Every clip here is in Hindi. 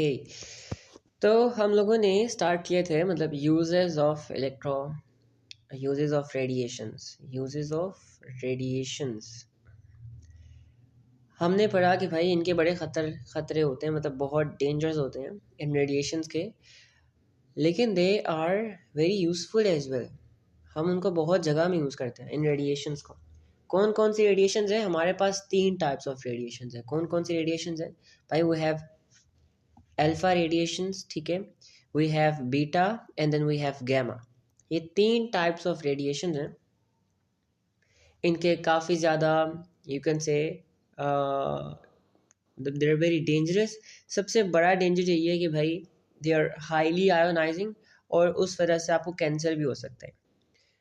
ओके, तो हम लोगों ने स्टार्ट किए थे मतलब यूजेस ऑफ रेडिएशंस। हमने पढ़ा कि भाई इनके बड़े खतरे होते हैं, मतलब बहुत डेंजरस होते हैं इन रेडिएशंस के, लेकिन they are very useful as well. हम उनको बहुत जगह में यूज़ करते हैं इन रेडिएशंस को। कौन कौन सी रेडिएशंस है? हमारे पास 3 टाइप्स ऑफ रेडिएशंस है। कौन कौन सी रेडिएशंस है भाई? वी हैव अल्फा रेडिएशंस, ठीक है, we have beta and then we have gamma. ये 3 टाइप्स ऑफ रेडिएशंस हैं। इनके काफ़ी ज़्यादा you can say they are very dangerous. सबसे बड़ा डेंजर यही है कि भाई दे आर हाईली आयोनाइजिंग और उस वजह से आपको कैंसर भी हो सकता है।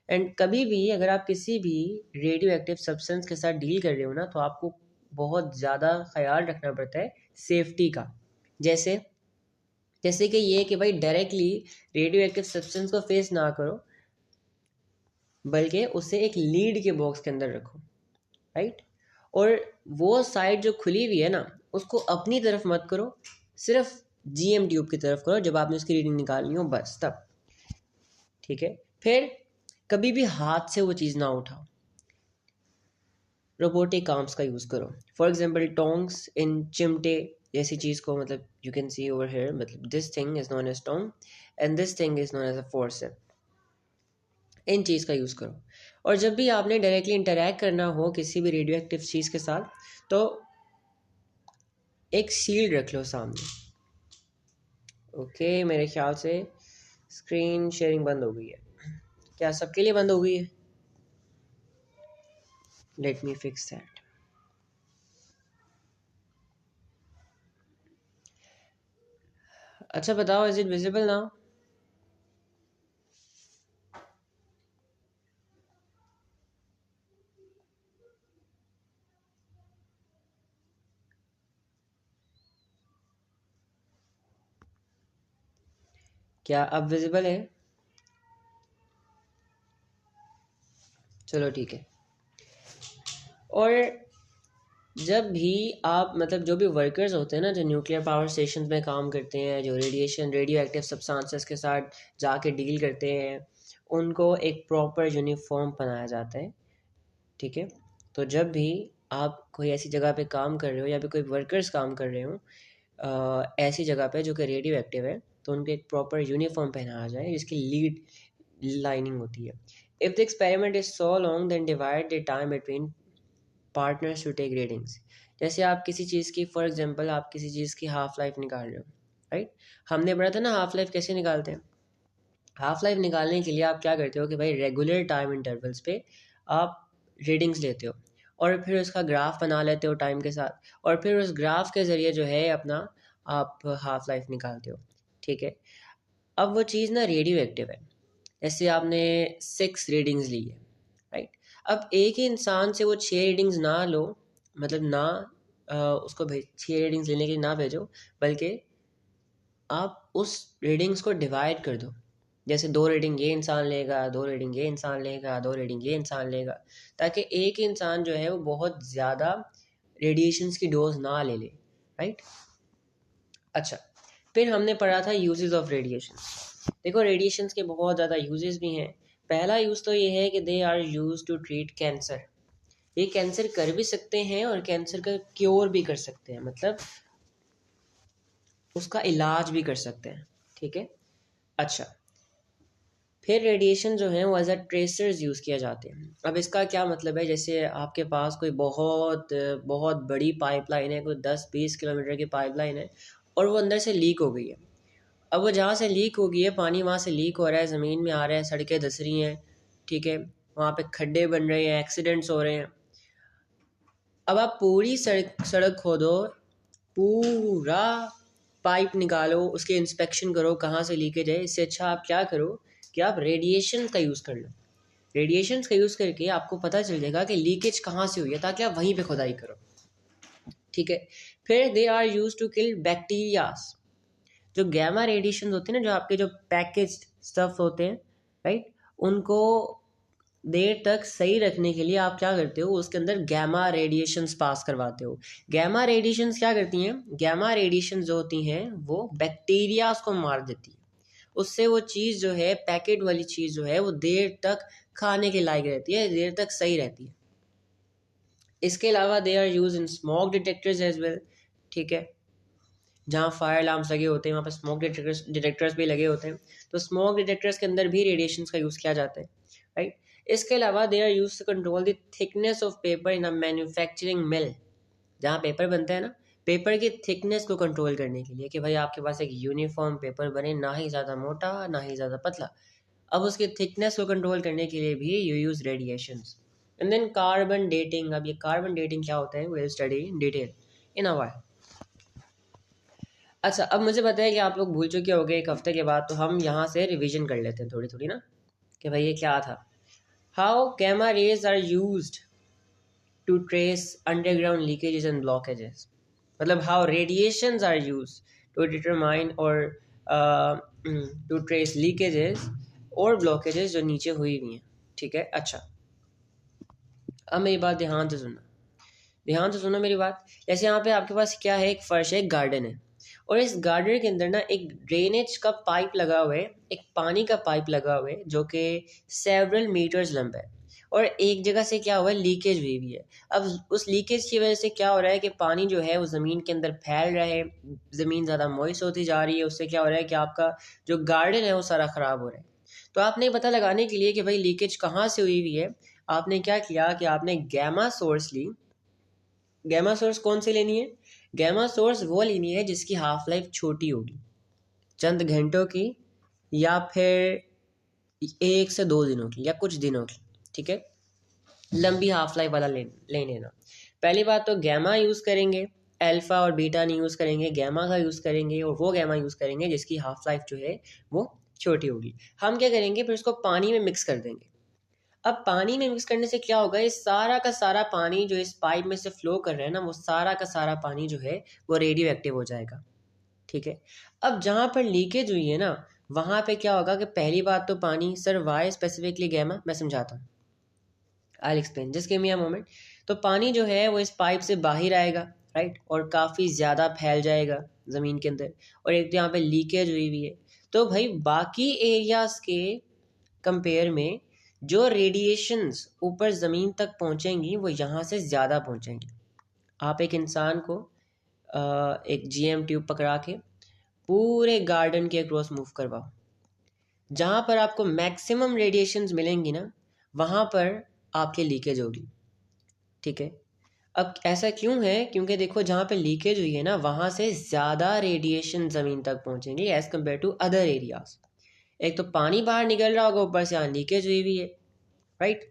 एंड कभी भी अगर आप किसी भी रेडियो एक्टिव सब्सटेंस के साथ डील कर रहे हो ना, तो आपको बहुत ज़्यादा ख्याल रखना पड़ता है सेफ्टी का। जैसे कि ये कि भाई डायरेक्टली रेडियो एक्टिव सब्सटेंस को फेस ना करो, बल्कि उसे एक लीड के बॉक्स के अंदर रखो, राइट। और वो साइड जो खुली हुई है ना, उसको अपनी तरफ मत करो, सिर्फ जीएम ट्यूब की तरफ करो जब आपने उसकी रीडिंग निकालनी हो, बस तब, ठीक है। फिर कभी भी हाथ से वो चीज़ ना उठाओ, रोबोटिक आर्म्स का यूज़ करो। फॉर एग्जांपल टोंग्स इन चिमटे जैसी चीज़ को, मतलब you can see over here, मतलब this thing is known as tong and this thing is known as a forcep. इन चीज़ का यूज़ करो। और जब भी आपने डायरेक्टली इंटरैक्ट करना हो किसी भी रेडियो एक्टिव चीज़ के साथ, तो एक शील्ड रख लो सामने। ओके, मेरे ख्याल से स्क्रीन शेयरिंग बंद हो गई है। क्या सबके लिए बंद हो गई है? Let me fix that. अच्छा बताओ, इज इट विजिबल नाउ? क्या अब विजिबल है? चलो ठीक है। और जब भी आप मतलब जो भी वर्कर्स होते हैं ना, जो न्यूक्लियर पावर स्टेशन में काम करते हैं, जो रेडियो एक्टिव सब्सटेंसेस के साथ जाके डील करते हैं, उनको एक प्रॉपर यूनिफॉर्म बनाया जाता है, ठीक है। तो जब भी आप कोई ऐसी जगह पे काम कर रहे हो या फिर कोई वर्कर्स काम कर रहे हो ऐसी जगह पे जो कि रेडियो एक्टिव है, तो उनको एक प्रॉपर यूनिफॉर्म पहनाया जाए जिसकी लीड लाइनिंग होती है। If the experiment is so long then divide the time between partners to take readings. जैसे आप किसी चीज़ की, फॉर एग्जांपल आप किसी चीज़ की हाफ लाइफ निकाल रहे हो, राइट। हमने पढ़ा था ना हाफ लाइफ कैसे निकालते हैं। हाफ लाइफ निकालने के लिए आप क्या करते हो कि भाई रेगुलर टाइम इंटरवल्स पे आप रीडिंग्स लेते हो और फिर उसका ग्राफ बना लेते हो टाइम के साथ, और फिर उस ग्राफ के ज़रिए जो है अपना आप हाफ लाइफ निकालते हो, ठीक है। अब वो चीज़ ना रेडियो एक्टिव है। जैसे आपने 6 रीडिंग्स ली है, राइट। अब एक ही इंसान से वो 6 रीडिंग्स ना लो, मतलब ना उसको 6 रीडिंग्स लेने के लिए ना भेजो, बल्कि आप उस रीडिंग्स को डिवाइड कर दो। जैसे 2 रीडिंग ये इंसान लेगा, 2 रीडिंग ये इंसान लेगा, 2 रीडिंग ये इंसान लेगा, ताकि एक ही इंसान जो है वो बहुत ज़्यादा रेडिएशंस की डोज ना ले ले, राइट। अच्छा, फिर हमने पढ़ा था यूजेस ऑफ रेडिएशन। देखो रेडिएशंस के बहुत ज़्यादा यूजेस भी हैं। पहला यूज़ तो ये है कि they are use to treat cancer. ये कैंसर कर भी सकते हैं और कैंसर का क्योर भी कर सकते हैं, मतलब उसका इलाज भी कर सकते हैं, ठीक है। अच्छा, फिर रेडिएशन जो है वो एज अ ट्रेसर्स यूज़ किया जाते हैं। अब इसका क्या मतलब है? जैसे आपके पास कोई बहुत बहुत बड़ी पाइपलाइन है, कोई 10-20 किलोमीटर की पाइपलाइन है और वो अंदर से लीक हो गई है। अब वो जहाँ से लीक हो गई है, पानी वहाँ से लीक हो रहा है, ज़मीन में आ रहा है, सड़कें धंस रही हैं, ठीक है, वहाँ पे खड्डे बन रहे हैं, एक्सीडेंट्स हो रहे हैं। अब आप पूरी सड़क खोदो, पूरा पाइप निकालो, उसके इंस्पेक्शन करो कहाँ से लीकेज है। इससे अच्छा आप क्या करो कि आप रेडिएशन का यूज़ कर लो। रेडिएशंस का यूज़ करके आपको पता चल जाएगा कि लीकेज कहाँ से हुई है, ताकि आप वहीं पे खुदाई करो, ठीक है। फिर they are use to kill bacterias. जो गैमा रेडिएशन होते हैं ना, जो आपके जो पैकेज स्टफ होते हैं, राइट, उनको देर तक सही रखने के लिए आप क्या करते हो, उसके अंदर गैमा रेडिएशंस पास करवाते हो। गैमा रेडिएशंस क्या करती हैं, गैमा रेडिएशंस जो होती हैं वो बैक्टीरियाज को मार देती है, उससे वो चीज़ जो है, पैकेट वाली चीज़ जो है, वो देर तक खाने के लायक रहती है, देर तक सही रहती है। इसके अलावा they are use in smoke detectors as well, ठीक है, जहाँ फायर अलार्म्स लगे होते हैं वहाँ पर स्मोक डिटेक्टर्स भी लगे होते हैं, तो स्मोक डिटेक्टर्स के अंदर भी रेडिएशंस का यूज़ किया जाता है, राइट। इसके अलावा they are use to control the thickness of paper in a manufacturing mill, जहाँ पेपर बनता है ना, पेपर की थिकनेस को कंट्रोल करने के लिए कि भाई आपके पास एक यूनिफॉर्म पेपर बने, ना ही ज़्यादा मोटा ना ही ज़्यादा पतला, अब उसकी थिकनेस को कंट्रोल करने के लिए भी you use radiations. And then carbon dating, अब ये कार्बन डेटिंग क्या होता है, will study in detail in a while. अच्छा, अब मुझे पता है कि आप लोग भूल चुके होंगे एक हफ्ते के बाद, तो हम यहाँ से रिवीजन कर लेते हैं थोड़ी थोड़ी ना, कि भाई ये क्या था। How gamma rays are used to trace underground leakages and blockages, मतलब how radiations are used to determine और टू ट्रेस लीकेजेस और ब्लॉकेजेस जो नीचे हुई हुई हैं, ठीक है। अच्छा, अब मेरी बात ध्यान से सुनना, ध्यान से सुनो मेरी बात। जैसे यहाँ पे आपके पास क्या है, एक फर्श है, एक गार्डन है, और इस गार्डन के अंदर ना एक ड्रेनेज का पाइप लगा हुआ है, एक पानी का पाइप लगा हुआ है जो कि सेवरल मीटर्स लंबा है, और एक जगह से क्या हुआ है, लीकेज हुई हुई है। अब उस लीकेज की वजह से क्या हो रहा है कि पानी जो है वो ज़मीन के अंदर फैल रहा है, ज़मीन ज़्यादा मॉइस्ट होती जा रही है, उससे क्या हो रहा है कि आपका जो गार्डन है वो सारा ख़राब हो रहा है। तो आपने पता लगाने के लिए कि भाई लीकेज कहाँ से हुई हुई है, आपने क्या किया कि आपने गैमा सोर्स ली। गैमा सोर्स कौन सी लेनी है, गैमा सोर्स वो लेनी है जिसकी हाफ लाइफ छोटी होगी, चंद घंटों की, या फिर 1 से 2 दिनों की, या कुछ दिनों की, ठीक है, लंबी हाफ लाइफ वाला ले लेना। पहली बात तो गैमा यूज़ करेंगे, अल्फ़ा और बीटा नहीं यूज़ करेंगे, गैमा का यूज़ करेंगे, और वो गैमा यूज़ करेंगे जिसकी हाफ लाइफ जो है वो छोटी होगी। हम क्या करेंगे, फिर उसको पानी में मिक्स कर देंगे। अब पानी में मिक्स करने से क्या होगा, ये सारा का सारा पानी जो इस पाइप में से फ्लो कर रहा है ना, वो सारा का सारा पानी जो है वो रेडियो एक्टिव हो जाएगा, ठीक है। अब जहाँ पर लीकेज हुई है ना, वहाँ पे क्या होगा कि पहली बात तो पानी, सर वाई स्पेसिफिकली गैमा, मैं समझाता हूँ, I explain, just give me a moment. तो पानी जो है वो इस पाइप से बाहर आएगा, राइट, और काफ़ी ज़्यादा फैल जाएगा ज़मीन के अंदर, और एक तो यहाँ पे लीकेज हुई हुई है, तो भाई बाकी एरियाज़ के कंपेयर में जो रेडिएशंस ऊपर ज़मीन तक पहुँचेंगी वो यहाँ से ज़्यादा पहुँचेंगी। आप एक इंसान को एक जीएम ट्यूब पकड़ा के पूरे गार्डन के अक्रॉस मूव करवाओ, जहाँ पर आपको मैक्सिमम रेडिएशंस मिलेंगी ना, वहाँ पर आपके लीकेज होगी, ठीक है। अब ऐसा क्यों है, क्योंकि देखो जहाँ पे लीकेज हुई है ना, वहाँ से ज़्यादा रेडिएशन ज़मीन तक पहुँचेंगे as compare to other areas. एक तो पानी बाहर निकल रहा होगा, ऊपर से यहाँ लीकेज हुई हुई है, राइट।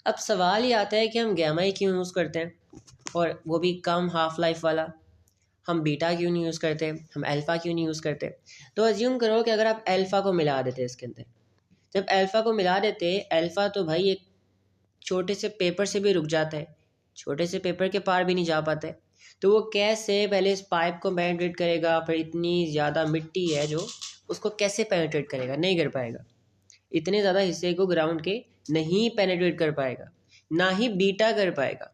अब सवाल ये आता है कि हम गैमा ही क्यों यूज़ करते हैं, और वो भी कम हाफ लाइफ वाला, हम बीटा क्यों नहीं यूज़ करते, हम अल्फ़ा क्यों नहीं यूज़ करते। तो अज्यूम करो कि अगर आप अल्फ़ा को मिला देते इसके अंदर, जब अल्फ़ा को मिला देते, अल्फ़ा तो भाई एक छोटे से पेपर से भी रुक जाता है, छोटे से पेपर के पार भी नहीं जा पाता है, तो वो कैसे पहले इस पाइप को पेनिट्रेट करेगा, फिर इतनी ज़्यादा मिट्टी है जो उसको कैसे पेनिट्रेट करेगा, नहीं कर पाएगा, इतने ज़्यादा हिस्से को ग्राउंड के नहीं पेनिट्रेट कर पाएगा, ना ही बीटा कर पाएगा,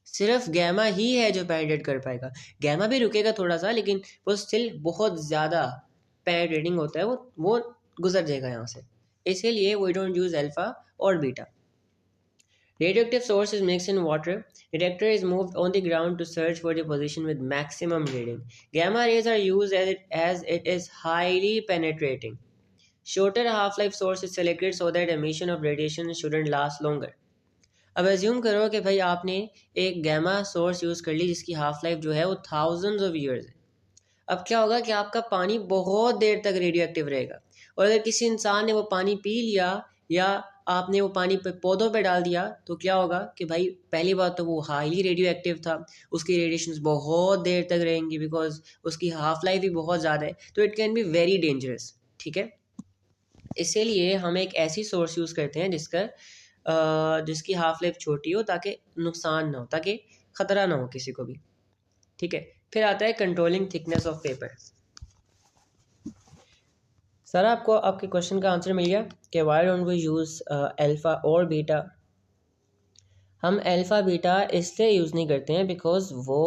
सिर्फ गैमा ही है जो पेनिट्रेट कर पाएगा। गैमा भी रुकेगा थोड़ा सा, लेकिन वो स्टिल बहुत ज़्यादा पेनिट्रेटिंग होता है, वो गुजर जाएगा यहाँ से, इसीलिए वी डोंट यूज़ अल्फ़ा और beta. Radioactive source is mixed in water. Detector is moved on the ground to search for the position with maximum reading. Gamma rays are used as it is highly penetrating. Shorter half-life source is selected so that emission of radiation shouldn't last longer. अब एज्यूम करो कि भाई आपने एक गैमा सोर्स यूज़ कर ली जिसकी हाफ लाइफ जो है वो थाउजेंड्स ऑफ ईयर्स है। अब क्या होगा कि आपका पानी बहुत देर तक रेडियो एक्टिव रहेगा, और अगर किसी इंसान ने वो पानी पी लिया, या आपने वो पानी पे पौधों पे डाल दिया, तो क्या होगा कि भाई पहली बात तो वो हाईली रेडियो एक्टिव था, उसकी रेडिएशंस बहुत देर तक रहेंगी बिकॉज उसकी हाफ लाइफ भी बहुत ज़्यादा है, तो it can be very dangerous, ठीक है। इसीलिए हम एक ऐसी सोर्स यूज़ करते हैं जिसकी हाफ लाइफ छोटी हो, ताकि नुकसान ना हो, ताकि ख़तरा ना हो किसी को भी, ठीक है। फिर आता है controlling thickness of paper. Sir आपको आपके क्वेश्चन का आंसर मिल गया कि why don't we use alpha और बीटा। हम अल्फ़ा बीटा इसलिए यूज़ नहीं करते हैं बिकॉज वो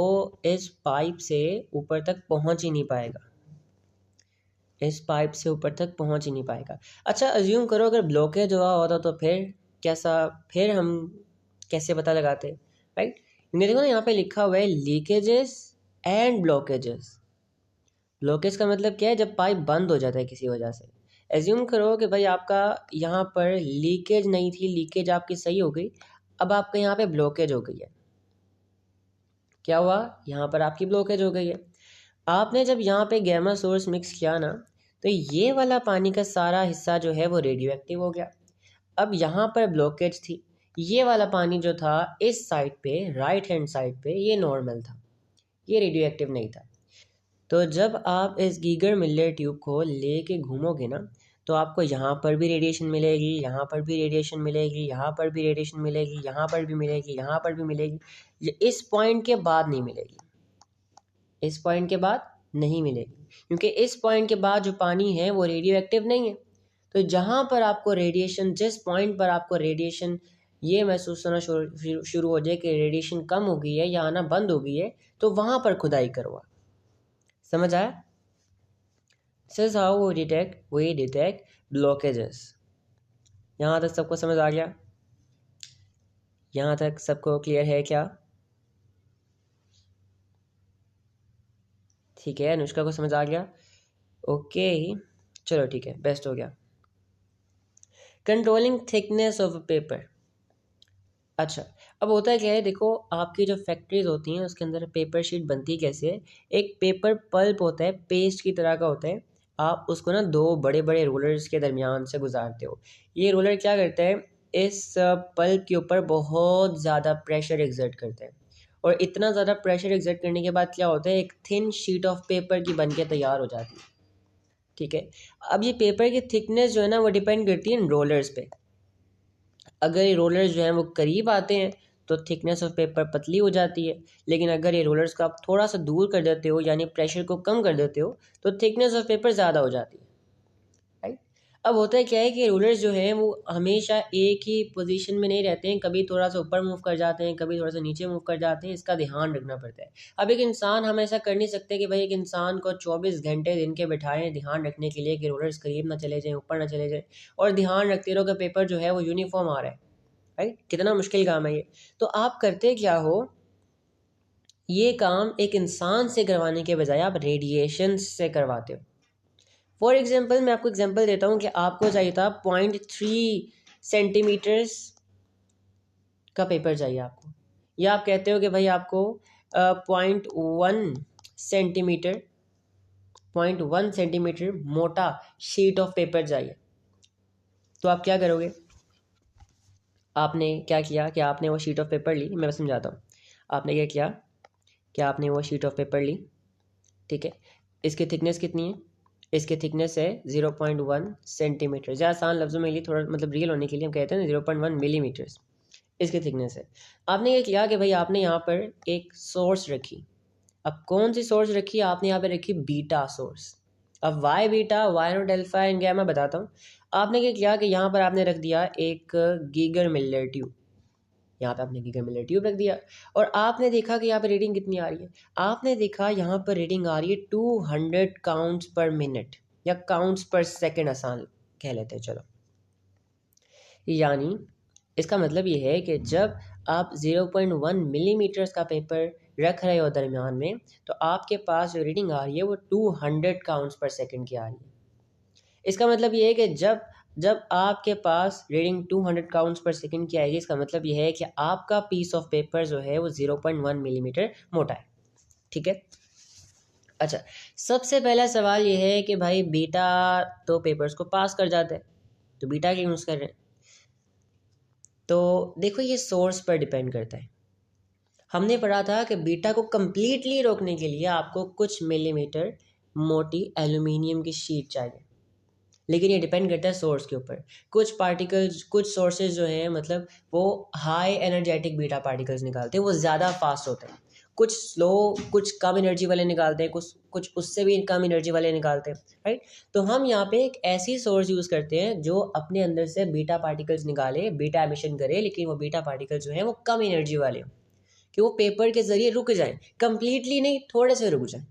इस पाइप से ऊपर तक पहुंच ही नहीं पाएगा, इस पाइप से ऊपर तक पहुंच ही नहीं पाएगा। अच्छा अज्यूम करो अगर ब्लॉकेज हुआ होता तो फिर कैसा, फिर हम कैसे पता लगाते, राइट? देखो ना यहाँ पे लिखा हुआ है लीकेजेस एंड ब्लॉकेजेस। ब्लॉकेज का मतलब क्या है, जब पाइप बंद हो जाता है किसी वजह से। एज्यूम करो कि भाई आपका यहाँ पर लीकेज नहीं थी, लीकेज आपकी सही हो गई, अब आपका यहाँ पे ब्लॉकेज हो गई है। क्या हुआ, यहाँ पर आपकी ब्लॉकेज हो गई है। आपने जब यहाँ पे गैमा सोर्स मिक्स किया ना, तो ये वाला पानी का सारा हिस्सा जो है वो रेडियो एक्टिव हो गया। अब यहाँ पर ब्लॉकेज थी, ये वाला पानी जो था इस साइड पे, राइट हैंड साइड पे, ये नॉर्मल था, ये रेडियो एक्टिव नहीं था। तो जब आप इस गीगर मिलर ट्यूब को लेके घूमोगे ना, तो आपको यहाँ पर भी रेडिएशन मिलेगी, यहाँ पर भी रेडिएशन मिलेगी, यहाँ पर भी रेडिएशन मिलेगी, यहाँ पर भी मिलेगी, यहाँ पर भी मिलेगी। ये इस पॉइंट के बाद नहीं मिलेगी, इस पॉइंट के बाद नहीं मिलेगी, क्योंकि इस पॉइंट के बाद जो पानी है वो रेडियो एक्टिव नहीं है। तो जहाँ पर आपको रेडिएशन, जिस पॉइंट पर आपको रेडिएशन ये महसूस होना शुरू हो जाए कि रेडिएशन कम हो गई है या आना बंद हो गई है, तो वहाँ पर खुदाई करवा। समझ आया? This is how we detect blockages. यहाँ तक सबको समझ आ गया? यहाँ तक सबको क्लियर है क्या? ठीक है, अनुष्का को समझ आ गया? ओके चलो ठीक है, बेस्ट हो गया। Controlling thickness of paper. अच्छा अब होता है क्या है, देखो आपकी जो फैक्ट्रीज होती हैं उसके अंदर पेपर शीट बनती कैसे है। एक पेपर पल्प होता है, पेस्ट की तरह का होता है। आप उसको ना दो बड़े बड़े रोलर्स के दरमियान से गुजारते हो। ये रोलर क्या करता है, इस पल्प के ऊपर बहुत ज़्यादा प्रेशर एग्जर्ट करता है, और इतना ज़्यादा प्रेशर एग्जर्ट करने के बाद क्या होता है, एक थिन शीट ऑफ पेपर की बन के तैयार हो जाती है। ठीक है, अब ये पेपर की थिकनेस जो है ना वो डिपेंड करती है इन रोलर्स पे। अगर ये रोलर्स जो हैं वो करीब आते हैं तो थिकनेस ऑफ पेपर पतली हो जाती है, लेकिन अगर ये रोलर्स को आप थोड़ा सा दूर कर देते हो, यानी प्रेशर को कम कर देते हो, तो थिकनेस ऑफ पेपर ज़्यादा हो जाती है, राइट? अब होता है क्या है कि रोलर्स जो हैं वो हमेशा एक ही पोजीशन में नहीं रहते हैं, कभी थोड़ा सा ऊपर मूव कर जाते हैं, कभी थोड़ा सा नीचे मूव कर जाते हैं, इसका ध्यान रखना पड़ता है। अब एक इंसान, हम ऐसा कर नहीं सकते कि भाई एक इंसान को 24 घंटे दिन के बिठाएं ध्यान रखने के लिए कि रोलर्स करीब ना चले जाएं, ऊपर ना चले जाएं, और ध्यान रखते रहो कि पेपर जो है वो यूनिफॉर्म आ रहा है, राइट? कितना मुश्किल काम है ये। तो आप करते क्या हो, ये काम एक इंसान से करवाने के बजाय आप रेडिएशन से करवाते हो। फॉर एग्जांपल मैं आपको एग्जांपल देता हूँ कि आपको चाहिए था 0.3 सेंटीमीटर्स का पेपर चाहिए आपको, या आप कहते हो कि भाई आपको 0.1 सेंटीमीटर 0.1 सेंटीमीटर मोटा शीट ऑफ पेपर चाहिए। तो आप क्या करोगे, आपने क्या किया कि आपने वो शीट ऑफ पेपर ली, मैं बस समझाता हूँ। आपने क्या किया कि आपने वो शीट ऑफ पेपर ली, ठीक है, इसकी थिकनेस कितनी है, इसकी थिकनेस है 0.1 सेंटीमीटर, ज़्यादा आसान लफ्ज़ों में लिए, थोड़ा मतलब रियल होने के लिए हम कहते हैं 0.1 मिलीमीटर्स इसकी थिकनेस है। आपने ये किया कि भाई आपने यहाँ पर एक सोर्स रखी। अब कौन सी सोर्स रखी, आपने यहाँ पर रखी बीटा सोर्स। अब why beta, why not alpha and gamma बताता हूँ। आपने क्या किया कि यहाँ पर आपने रख दिया एक गीगर मिलर ट्यूब, यहाँ पे आपने गीगर मिलर ट्यूब रख दिया, और आपने देखा कि यहाँ पे रीडिंग कितनी आ रही है। आपने देखा यहाँ पर रीडिंग आ रही है 200 काउंट्स पर मिनट, या काउंट्स पर सेकंड आसान कह लेते हैं चलो। यानी इसका मतलब ये है कि जब आप 0.1 मिलीमीटर्स का पेपर रख रहे हो दरमियान में, तो आपके पास जो रीडिंग आ रही है वो 200 काउंट्स पर सेकंड की आ रही है। इसका मतलब ये है कि जब जब आपके पास रीडिंग 200 काउंट्स पर सेकंड की आएगी, इसका मतलब ये है कि आपका पीस ऑफ पेपर जो है वो 0.1 मिलीमीटर मोटा है। ठीक है, अच्छा सबसे पहला सवाल ये है कि भाई बीटा तो पेपर्स को पास कर जाता है, तो बीटा क्यों यूज़ कर रहे हैं? तो देखो ये सोर्स पर डिपेंड करता है। हमने पढ़ा था कि बीटा को कंप्लीटली रोकने के लिए आपको कुछ मिलीमीटर मोटी एल्यूमिनियम की शीट चाहिए, लेकिन ये डिपेंड करता है सोर्स के ऊपर। कुछ पार्टिकल्स, कुछ सोर्सेज जो हैं मतलब वो हाई एनर्जेटिक बीटा पार्टिकल्स निकालते हैं, वो ज़्यादा फास्ट होते हैं। कुछ स्लो, कुछ कम एनर्जी वाले निकालते हैं, कुछ उससे भी कम एनर्जी वाले निकालते हैं, राइट। तो हम यहाँ पे एक ऐसी सोर्स यूज़ करते हैं जो अपने अंदर से बीटा पार्टिकल्स निकाले, बीटा एमिशन करे, लेकिन वो बीटा पार्टिकल जो है वो कम एनर्जी वाले हों, कि वो पेपर के ज़रिए रुक जाएं, कंप्लीटली नहीं, थोड़े से रुक जाएं,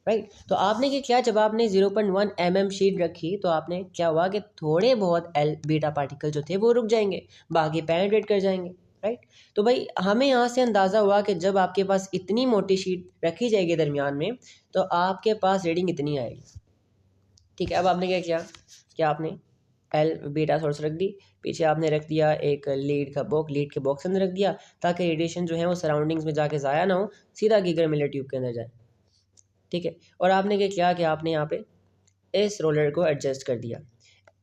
राइट। तो आपने क्या किया, जब आपने 0.1 mm शीट रखी तो आपने क्या हुआ कि थोड़े बहुत बीटा पार्टिकल जो थे वो रुक जाएंगे, बाकी पेनिट्रेट कर जाएंगे, राइट। तो भाई हमें यहाँ से अंदाज़ा हुआ कि जब आपके पास इतनी मोटी शीट रखी जाएगी दरमियान में तो आपके पास रीडिंग इतनी आएगी, ठीक है। अब आपने क्या किया कि आपने एल बीटा सोर्स रख दी, पीछे आपने रख दिया एक लीड के बॉक्स अंदर रख दिया, ताकि रेडिएशन जो है वो सराउंडिंग्स में जाके ज़ाया ना हो, सीधा गीगर मिलर ट्यूब के अंदर जाए, ठीक है। और आपने क्या किया कि आपने यहाँ पे इस रोलर को एडजस्ट कर दिया,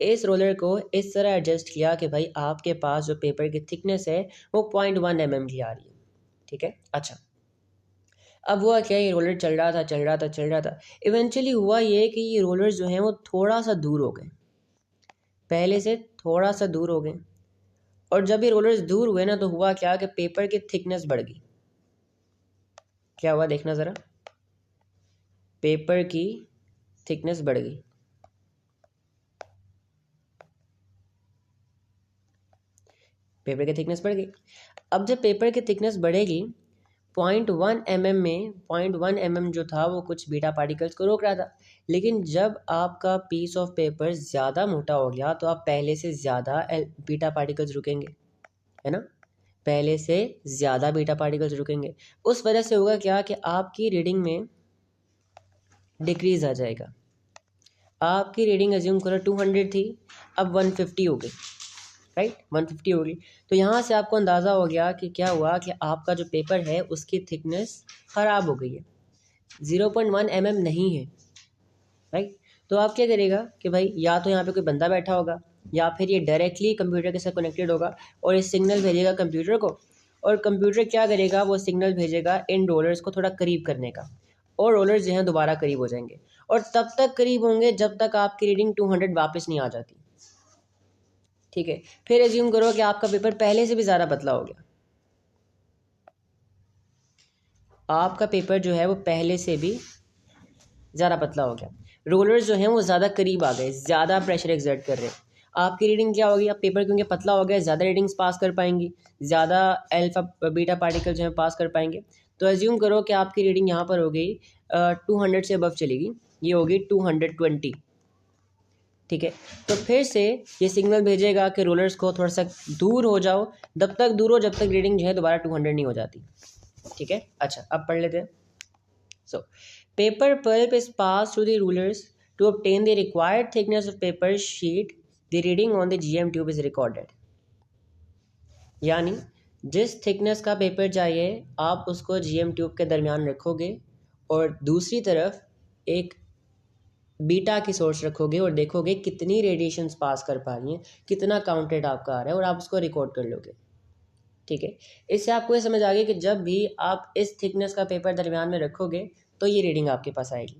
इस रोलर को इस तरह एडजस्ट किया कि भाई आपके पास जो पेपर की थिकनेस है वो 0.1 mm की आ रही है, ठीक है। अच्छा, अब हुआ क्या, ये रोलर चल रहा था, इवेंचुअली हुआ ये कि ये रोलर जो हैं वो थोड़ा सा दूर हो गए, पहले से थोड़ा सा दूर हो गए। और जब ये रोलर्स दूर हुए ना तो हुआ क्या कि पेपर की थिकनेस बढ़ गई। क्या हुआ देखना ज़रा, पेपर की थिकनेस बढ़ गई, पेपर की थिकनेस बढ़ गई। अब जब पेपर की थिकनेस बढ़ेगी, 0.1 mm में 0.1 mm जो था वो कुछ बीटा पार्टिकल्स को रोक रहा था, लेकिन जब आपका पीस ऑफ पेपर ज़्यादा मोटा हो गया तो आप पहले से ज़्यादा बीटा पार्टिकल्स रुकेंगे, है ना, पहले से ज़्यादा बीटा पार्टिकल्स रुकेंगे। उस वजह से होगा क्या कि आपकी रीडिंग में डिक्रीज़ आ जाएगा। आपकी रीडिंग एज्यूम करो 200 थी, अब 150 हो गई, राइट, 150 होगी। तो यहाँ से आपको अंदाज़ा हो गया कि क्या हुआ कि आपका जो पेपर है उसकी थिकनेस ख़राब हो गई है, 0.1 mm नहीं है, राइट। तो आप क्या करेगा कि भाई या तो यहाँ पे कोई बंदा बैठा होगा या फिर ये डायरेक्टली कंप्यूटर के साथ कनेक्टेड होगा और ये सिग्नल भेजेगा कंप्यूटर को, और कंप्यूटर क्या करेगा, वो सिग्नल भेजेगा इन रोलर्स को थोड़ा करीब करने का, और रोलर्स जो हैं दोबारा करीब हो जाएंगे, और तब तक करीब होंगे जब तक आपकी रीडिंग 200 वापस नहीं आ जाती, ठीक है। फिर एज्यूम करो कि आपका पेपर पहले से भी ज़्यादा पतला हो गया, आपका पेपर जो है वो पहले से भी ज़्यादा पतला हो गया, रोलर्स जो हैं वो ज़्यादा करीब आ गए, ज़्यादा प्रेशर एक्सर्ट कर रहे हैं, आपकी रीडिंग क्या होगी, आप पेपर क्योंकि पतला हो गया ज़्यादा रीडिंग्स पास कर पाएंगी, ज़्यादा अल्फा बीटा पार्टिकल जो है पास कर पाएंगे। तो एज्यूम करो कि आपकी रीडिंग यहाँ पर हो गई 200 से अबव चलेगी, ये होगी 220, ठीक है। तो फिर से ये सिग्नल भेजेगा कि रोलर्स को थोड़ा सा दूर हो जाओ, तब तक दूर हो जब तक रीडिंग जो है दोबारा 200 नहीं हो जाती, ठीक है। अच्छा, अब पढ़ लेते हैं। So paper pulp is passed through the rulers to obtain the required thickness of paper sheet. The reading on the GM tube is recorded. यानी जिस थिकनेस का पेपर चाहिए आप उसको GM ट्यूब के दरमियान रखोगे और दूसरी तरफ एक बीटा की सोर्स रखोगे और देखोगे कितनी रेडिएशंस पास कर पा रही हैं, कितना काउंटेड आपका आ रहा है, और आप उसको रिकॉर्ड कर लोगे, ठीक है। इससे आपको ये समझ आ गई कि जब भी आप इस थिकनेस का पेपर दरमियान में रखोगे तो ये रीडिंग आपके पास आएगी,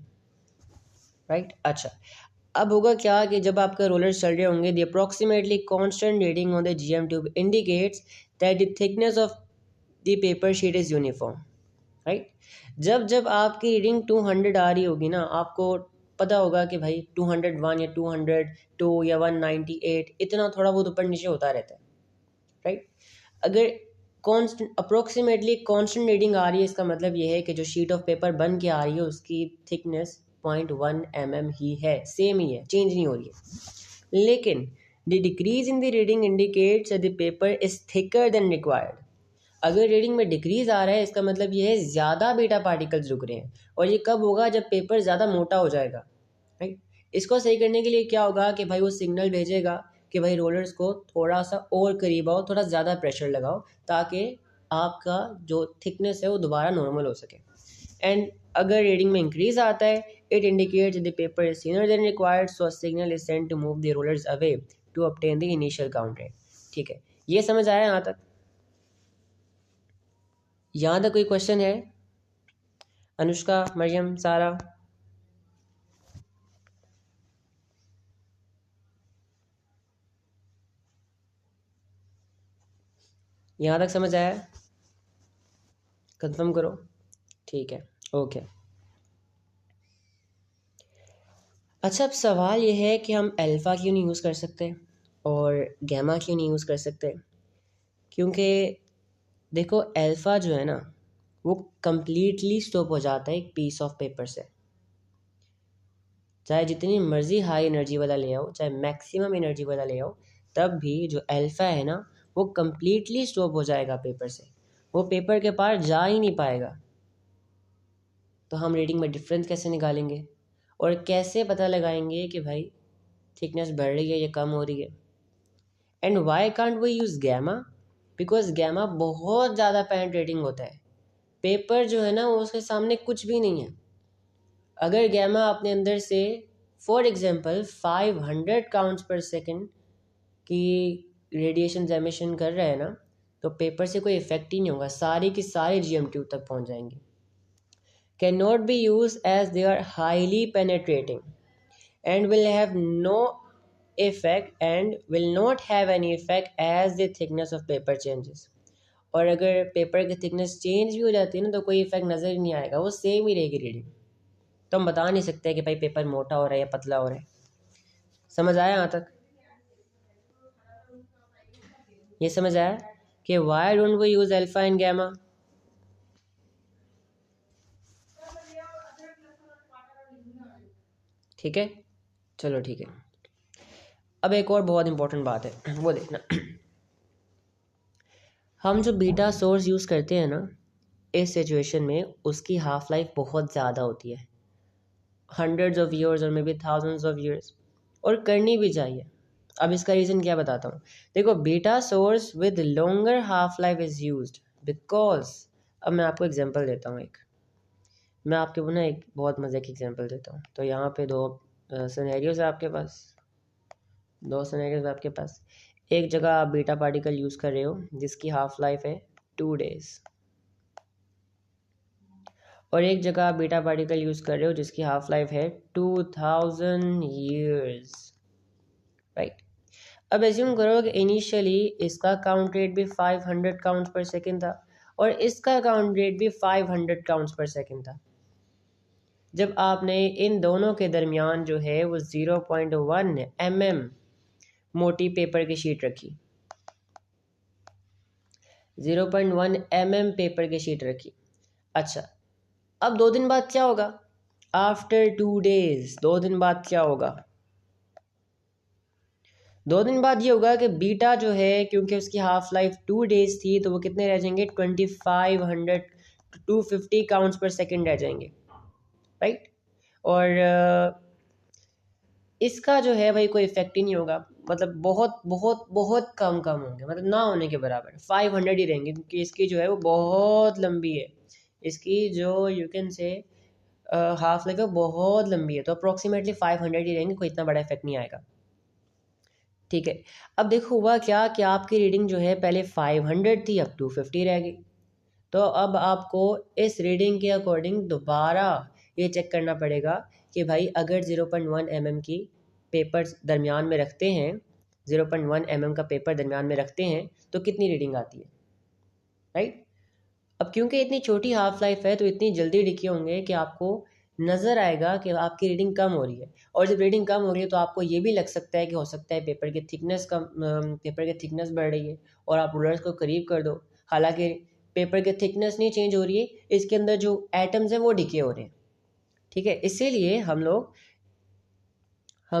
राइट। अच्छा, अब होगा क्या कि जब आपका रोलर चल रहे होंगे, the approximately constant reading on the GM tube indicates that the thickness of the paper sheet is uniform, right. जब जब आपकी रीडिंग 200 आ रही होगी ना, आपको पता होगा कि भाई 201 या 202 या 198 इतना थोड़ा बहुत ऊपर नीचे होता रहता है, राइट। अगर कॉन्स्टेंट अप्रोक्सीमेटली कॉन्स्टेंट रीडिंग आ रही है, इसका मतलब ये है कि जो शीट ऑफ पेपर बन के आ रही है उसकी थिकनेस 0.1 mm ही है, सेम ही है, चेंज नहीं हो रही है। लेकिन the decrease in the reading indicates the paper is thicker than required. अगर रीडिंग में डिक्रीज आ रहा है इसका मतलब ये है ज़्यादा बीटा पार्टिकल्स रुक रहे हैं, और ये कब होगा, जब पेपर ज़्यादा मोटा हो जाएगा, राइट। इसको सही करने के लिए क्या होगा कि भाई वो सिग्नल भेजेगा कि भाई रोलर्स को थोड़ा सा और करीब आओ, थोड़ा ज़्यादा प्रेशर लगाओ, ताकि आपका जो थिकनेस है वो दोबारा नॉर्मल हो सके। एंड अगर रीडिंग में इंक्रीज आता है, it indicates the paper is thinner than required, so signal is sent to move the rollers away to obtain the initial count rate, ठीक है। ये समझ आया यहाँ तक? यहाँ तक कोई क्वेश्चन है? अनुष्का, मरियम, सारा? यहाँ तक समझ आया? कंफर्म करो, ठीक है, ओके। अच्छा, अब सवाल ये है कि हम अल्फ़ा क्यों नहीं यूज़ कर सकते और गैमा क्यों नहीं यूज़ कर सकते? क्योंकि देखो, अल्फ़ा जो है ना, वो कम्प्लीटली स्टॉप हो जाता है एक पीस ऑफ पेपर से। चाहे जितनी मर्ज़ी हाई एनर्जी वाला ले आओ, चाहे मैक्सिमम एनर्जी वाला ले आओ, तब भी जो अल्फ़ा है ना, वो कम्प्लीटली स्टॉप हो जाएगा पेपर से। वो पेपर के पार जा ही नहीं पाएगा। तो हम रीडिंग में डिफरेंस कैसे निकालेंगे और कैसे पता लगाएंगे कि भाई थिकनेस बढ़ रही है या कम हो रही है? And why can't we use gamma? Because gamma बहुत ज़्यादा पेनिट्रेटिंग होता है। पेपर जो है ना, वो उसके सामने कुछ भी नहीं है। अगर गैमा अपने अंदर से फॉर एग्जांपल 500 काउंट्स पर सेकंड की रेडिएशन एमिशन कर रहा है ना, तो पेपर से कोई इफेक्ट ही नहीं होगा, सारी की सारी GM2 तक पहुंच जाएंगी। Can not be use as they are highly penetrating and will have no effect and will not have any effect as the thickness of paper changes. और अगर पेपर की थिकनेस चेंज भी हो जाती है ना, तो कोई इफेक्ट नज़र ही नहीं आएगा, वो सेम ही रहेगी रीडिंग। तो हम बता नहीं सकते कि भाई पेपर मोटा हो रहा है या पतला हो रहा है। समझ आया यहाँ तक? ये समझ आया कि why don't we use alpha and gamma? ठीक है, चलो ठीक है। अब एक और बहुत इंपॉर्टेंट बात है, वो देखना। हम जो बीटा सोर्स यूज़ करते हैं ना, इस सिचुएशन में उसकी हाफ लाइफ बहुत ज़्यादा होती है, हंड्रेड्स ऑफ ईयर्स और may be thousands of years, और करनी भी चाहिए। अब इसका रीज़न क्या बताता हूँ। देखो, beta source with longer half life is used because, अब मैं आपको एग्जांपल देता हूँ एक, मैं आपके ना एक बहुत मज़े की एग्जांपल देता हूँ। तो यहाँ पे दो सिनेरियोज है आपके पास, दो सिनेरियोज आपके पास। एक जगह आप बीटा पार्टिकल यूज़ कर रहे हो जिसकी हाफ लाइफ है 2 डेज, और एक जगह आप बीटा पार्टिकल यूज़ कर रहे हो जिसकी हाफ लाइफ है 2000 ईयर्स, राइट। अब एज्यूम करो कि इनिशियली इसका काउंट रेट भी 500 काउंट्स पर सेकंड था और इसका काउंट रेट भी 500 काउंट्स पर सेकंड था। जब आपने इन दोनों के दरमियान जो है वो 0.1 mm मोटी पेपर की शीट रखी, 0.1 mm पेपर की शीट रखी। अच्छा, अब 2 दिन बाद क्या होगा? आफ्टर 2 डेज, 2 दिन बाद क्या होगा? 2 दिन बाद ये होगा कि बीटा जो है, क्योंकि उसकी हाफ लाइफ 2 डेज थी, तो वो कितने रह जाएंगे? 2500 250 काउंट्स पर सेकंड रह जाएंगे, राइट। और इसका जो है भाई कोई इफेक्ट ही नहीं होगा, मतलब बहुत बहुत बहुत कम होंगे, मतलब ना होने के बराबर 500 ही रहेंगे, क्योंकि इसकी जो है वो बहुत लंबी है। इसकी जो you can say half life है बहुत लंबी है, तो अप्रोक्सीमेटली 500 ही रहेंगे, कोई इतना बड़ा इफेक्ट नहीं आएगा। ठीक है, अब देखो हुआ क्या कि आपकी रीडिंग जो है पहले 500 थी, अब 250 रह गई। तो अब आपको इस रीडिंग के अकॉर्डिंग दोबारा ये चेक करना पड़ेगा कि भाई अगर 0.1 mm की पेपर दरमियान में रखते हैं, 0.1 mm का पेपर दरमियान में रखते हैं, तो कितनी रीडिंग आती है, राइट। अब क्योंकि इतनी छोटी हाफ लाइफ है, तो इतनी जल्दी डिके होंगे कि आपको नज़र आएगा कि आपकी रीडिंग कम हो रही है। और जब रीडिंग कम हो रही है तो आपको ये भी लग सकता है कि हो सकता है पेपर की थिकनेस कम, पेपर की थिकनेस बढ़ रही है, और आप रूलर्स को करीब कर दो। हालांकि पेपर की थिकनेस नहीं चेंज हो रही है, इसके अंदर जो एटम्स हैं वो डिके हो रहे हैं। ठीक है, इसीलिए हम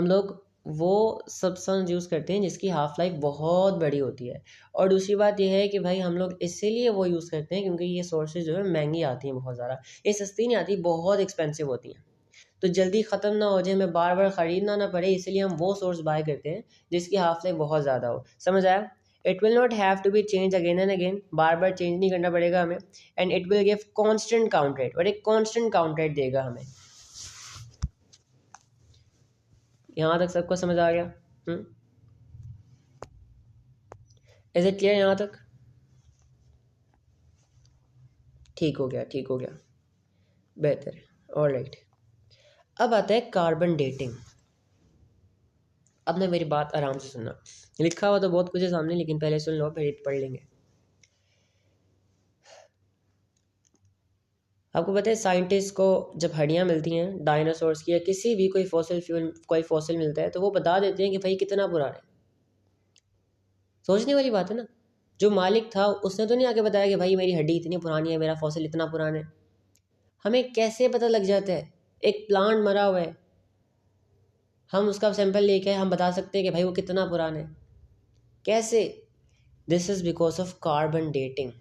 लोग वो सब्सटेंस यूज़ करते हैं जिसकी हाफ लाइफ बहुत बड़ी होती है। और दूसरी बात यह है कि भाई हम लोग इसीलिए वो यूज़ करते हैं क्योंकि ये सोर्सेज जो है महंगी आती हैं बहुत ज़्यादा, ये सस्ती नहीं आती, बहुत एक्सपेंसिव होती हैं। तो जल्दी ख़त्म ना हो जाए, हमें बार बार ख़रीदना ना पड़े, इसलिए हम वो सोर्स बाय करते हैं जिसकी हाफ लाइफ बहुत ज़्यादा हो। समझ आया? It will not have to be change again and again, बार बार चेंज नहीं करना पड़ेगा हमें। And it will give constant count rate, और एक कॉन्स्टेंट काउंट रेट देगा हमें। यहाँ तक सबको समझ आ गया? इज इट क्लियर यहाँ तक? ठीक हो गया, ठीक हो गया, बेहतर है, ऑलराइट। अब आता है कार्बन डेटिंग। अब ना मेरी बात आराम से सुनना, लिखा हुआ तो बहुत कुछ है सामने, लेकिन पहले सुन लो फिर पढ़ लेंगे। आपको पता है साइंटिस्ट को जब हड्डियाँ मिलती हैं डायनासोर्स की या किसी भी कोई फॉसिल मिलता है तो वो बता देते हैं कि भाई कितना पुराना है। सोचने वाली बात है ना। जो मालिक था उसने तो नहीं आके बताया कि भाई मेरी हड्डी इतनी पुरानी है, मेरा फॉसिल इतना पुराना है। हमें कैसे पता लग जाता है? एक प्लांट मरा हुआ है, हम उसका सैंपल लेके आए, हम बता सकते हैं कि भाई वो कितना पुराना है। कैसे? This is because of carbon dating.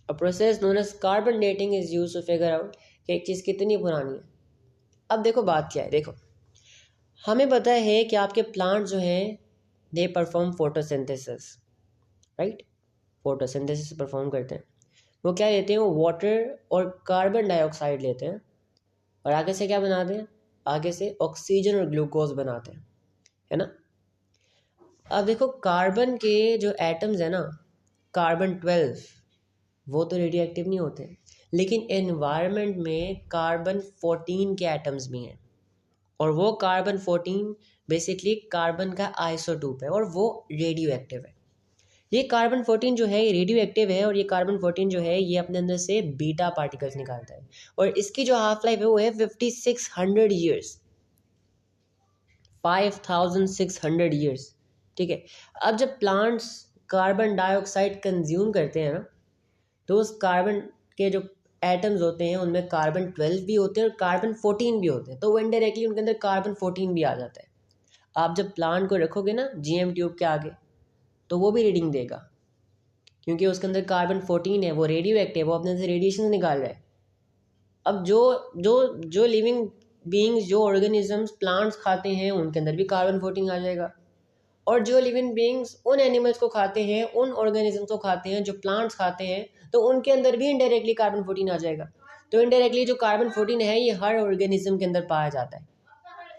A process known as carbon dating is use to figure out कि एक चीज़ कितनी पुरानी है। अब देखो बात क्या है, देखो हमें पता है कि आपके प्लांट जो हैं they perform photosynthesis, right. Photosynthesis perform करते हैं। वो क्या लेते हैं? वो वाटर और कार्बन डाइऑक्साइड लेते हैं और आगे से क्या बनाते हैं? आगे से ऑक्सीजन और ग्लूकोज बनाते हैं, है ना। अब देखो कार्बन के जो एटम्स है ना, कार्बन 12, वो तो रेडियो एक्टिव नहीं होते, लेकिन एनवायरनमेंट में कार्बन 14 के एटम्स भी हैं और वो कार्बन 14 बेसिकली कार्बन का आइसोटोप है और वो रेडियो एक्टिव है। ये कार्बन 14 जो है ये रेडियो एक्टिव है और ये कार्बन 14 जो है ये अपने अंदर से बीटा पार्टिकल्स निकालता है और इसकी जो हाफ लाइफ है वो है 5600 ईयर्स, 5600 ईयर्स। ठीक है। अब जब प्लांट्स कार्बन डाइऑक्साइड कंज्यूम करते हैं ना, तो उस कार्बन के जो एटम्स होते हैं उनमें कार्बन 12 भी होते हैं और कार्बन 14 भी होते हैं, तो वो इनडायरेक्टली उनके अंदर कार्बन 14 भी आ जाता है। आप जब प्लांट को रखोगे ना जीएम ट्यूब के आगे तो वो भी रीडिंग देगा, क्योंकि उसके अंदर कार्बन 14 है, वो रेडियो एक्टिव है, वो अपने से रेडिएशन निकाल रहा है। अब जो जो जो लिविंग बीइंग्स, जो ऑर्गेनिजम्स प्लांट्स खाते हैं उनके अंदर भी कार्बन 14 आ जाएगा और जो लिविंग बीइंग्स उन एनिमल्स को खाते हैं, उन ऑर्गेनिजम्स को खाते हैं जो प्लांट्स खाते हैं, तो उनके अंदर भी इनडायरेक्टली कार्बन 14 आ जाएगा। तो इनडायरेक्टली जो कार्बन 14 है ये हर ऑर्गेनिज्म के अंदर पाया जाता है।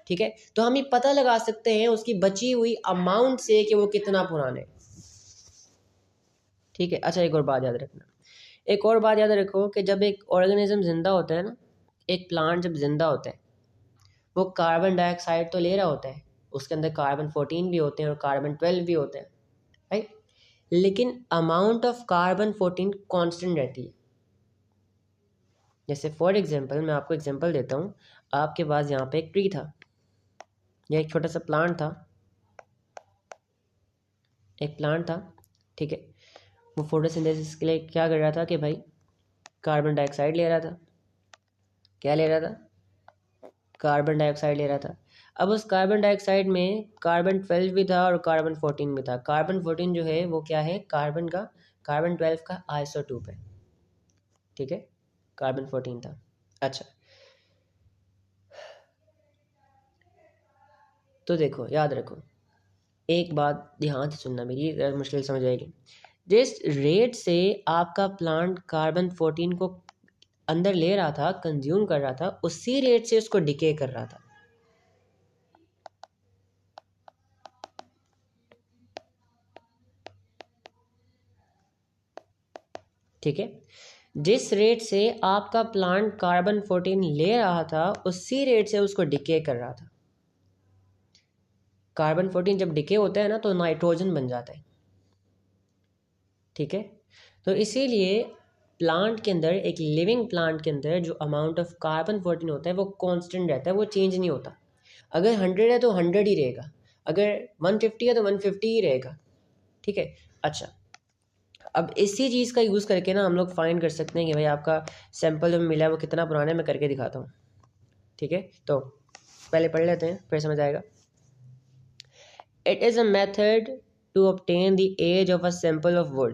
ठीक है। तो हम ये पता लगा सकते हैं उसकी बची हुई अमाउंट से कि वो कितना पुराना है। ठीक है। अच्छा एक और बात याद रखना, एक और बात याद रखो कि जब एक ऑर्गेनिज्म जिंदा होता है ना, एक प्लांट जब जिंदा होता है वो कार्बन डाइऑक्साइड तो ले रहा होता है, उसके अंदर कार्बन 14 भी होते हैं और कार्बन 12 भी होते हैं, राइट। लेकिन अमाउंट ऑफ कार्बन 14 कांस्टेंट रहती है। जैसे फॉर एग्जांपल मैं आपको एग्जांपल देता हूँ, आपके पास यहाँ पे एक ट्री था या एक छोटा सा प्लांट था, एक प्लांट था। ठीक है। वो फोटोसिंथेसिस के लिए क्या कर रहा था कि भाई कार्बन डाइऑक्साइड ले रहा था। क्या ले रहा था? कार्बन डाइऑक्साइड ले रहा था। अब उस कार्बन डाइऑक्साइड में कार्बन 12 भी था और कार्बन 14 भी था। कार्बन 14 जो है वो क्या है? कार्बन 12 का आइसोटोप है। ठीक है। कार्बन 14 था। अच्छा तो देखो याद रखो, एक बात ध्यान से सुनना, मेरी ज़रा मुश्किल समझ आएगी। जिस रेट से आपका प्लांट कार्बन 14 को अंदर ले रहा था, कंज्यूम कर रहा था, उसी रेट से उसको डिके कर रहा था। ठीक है। जिस रेट से आपका प्लांट कार्बन 14 ले रहा था उसी रेट से उसको डिके कर रहा था। कार्बन 14 जब डिके होता है ना तो नाइट्रोजन बन जाता है। ठीक है। तो इसीलिए प्लांट के अंदर, एक लिविंग प्लांट के अंदर जो अमाउंट ऑफ कार्बन 14 होता है वो कांस्टेंट रहता है, वो चेंज नहीं होता। अगर 100 है तो 100 ही रहेगा, अगर 150 है तो 150 ही रहेगा। ठीक है। अच्छा अब इसी चीज़ का यूज़ करके ना हम लोग फाइंड कर सकते हैं कि भाई आपका सैंपल जो मिला है वो कितना पुराना है। मैं करके दिखाता हूँ। ठीक है। तो पहले पढ़ लेते हैं फिर समझ आएगा। It is a method to obtain the age of a sample of wood.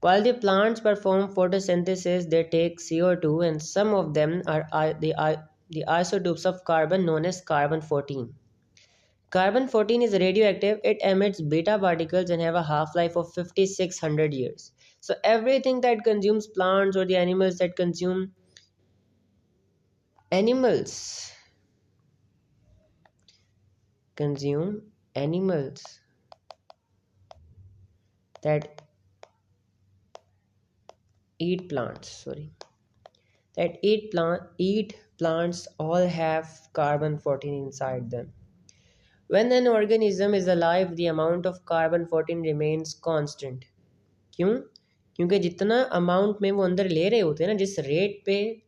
While the plants perform photosynthesis, they take CO2 and some of them are the isotopes of carbon known as carbon 14. Carbon 14 is radioactive. It emits beta particles and have a half-life of 5600 years. So everything that consumes plants or the animals that animals consume animals that eat plants, sorry, that eat plants all have carbon 14 inside them. When an organism is alive, the amount of carbon 14 remains constant. क्यों? क्योंकि जितना अमाउंट में वो अंदर ले रहे होते हैं ना, जिस रेट पे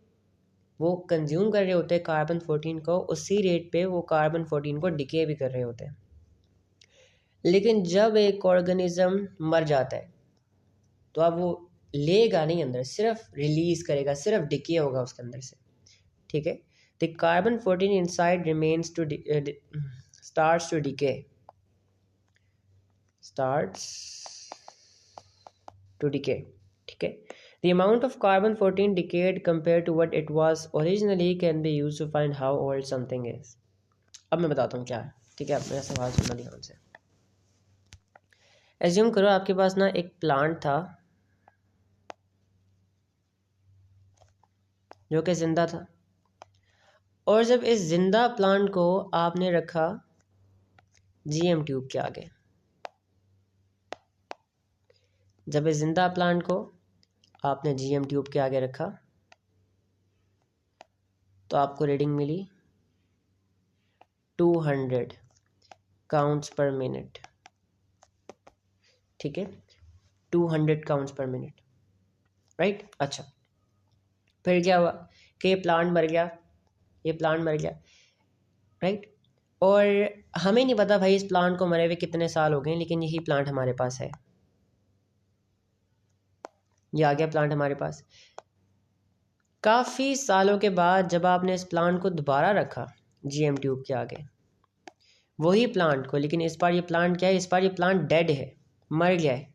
वो कंज्यूम कर रहे होते हैं कार्बन 14 को, उसी रेट पे वो कार्बन 14 को डिके भी कर रहे होते हैं। लेकिन जब एक ऑर्गेनिज्म मर जाता है तो अब वो लेगा नहीं अंदर, सिर्फ रिलीज करेगा, सिर्फ डिके होगा उसके अंदर से, ठीक है। The carbon 14 inside remains to starts to decay, ठीक है। The amount of carbon 14 decayed compared to what it was originally can be used to find how old something is. अब मैं बताता हूँ क्या है, ठीक है। आप मेरा सवाल सुनना ध्यान से। एज्यूम करो आपके पास ना एक प्लांट था जो कि जिंदा था, और जब इस जिंदा प्लांट को आपने रखा जीएम ट्यूब के आगे, जब इस जिंदा प्लांट को आपने जीएम ट्यूब के आगे रखा तो आपको रीडिंग मिली 200 काउंट्स पर मिनट, ठीक है। 200 काउंट्स पर मिनट, राइट। अच्छा, फिर क्या हुआ कि ये प्लांट मर गया, राइट। और हमें नहीं पता भाई इस प्लांट को मरे हुए कितने साल हो गए, लेकिन यही प्लांट हमारे पास है, ये आ गया प्लांट हमारे पास। काफ़ी सालों के बाद जब आपने इस प्लांट को दोबारा रखा जीएम ट्यूब के आगे, वही प्लांट को, लेकिन इस बार ये प्लांट क्या है, इस बार ये प्लांट डेड है, मर गया है।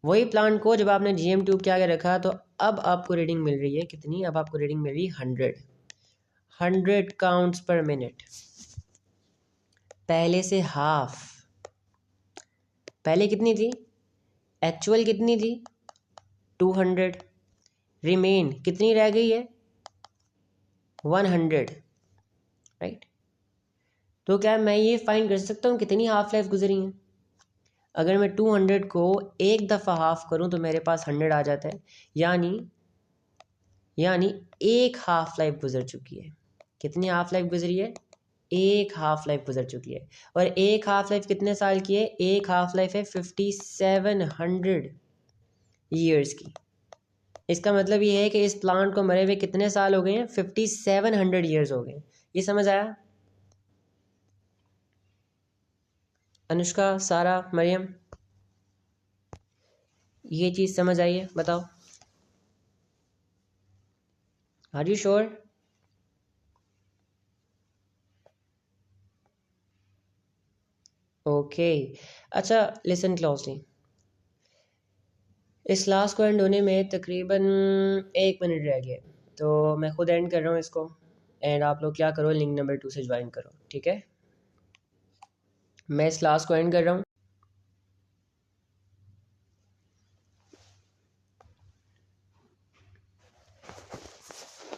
वही प्लांट को जब आपने जीएम ट्यूब के आगे रखा तो अब आपको रीडिंग मिल रही है कितनी, अब आपको रीडिंग मिल रही है 100 काउंट्स पर मिनट, पहले से हाफ। पहले कितनी थी, एक्चुअल कितनी थी 200, रिमेन कितनी रह गई है 100, राइट। तो क्या मैं ये फाइंड कर सकता हूँ कितनी हाफ लाइफ गुजरी है? अगर मैं 200 को एक दफ़ा हाफ करूँ तो मेरे पास 100 आ जाता है, यानी एक हाफ लाइफ गुजर चुकी है। कितनी हाफ लाइफ गुजरी है, एक हाफ लाइफ गुजर चुकी है। और एक हाफ लाइफ कितने साल की है, एक हाफ लाइफ है 5700 ईयर्स की। इसका मतलब ये है कि इस प्लांट को मरे हुए कितने साल हो गए हैं, 5700 ईयर्स हो गए। ये समझ आया? अनुष्का, सारा, मरियम, ये चीज़ समझ आई है? बताओ, आर यू श्योर? ओके, अच्छा लिसन क्लोजली। इस क्लास को एंड होने में तकरीबन 1 मिनट रह गया, तो मैं खुद एंड कर रहा हूँ इसको, एंड आप लोग क्या करो, लिंक नंबर 2 से ज्वाइन करो, ठीक है। मैं इस क्लास को एंड कर रहा हूँ।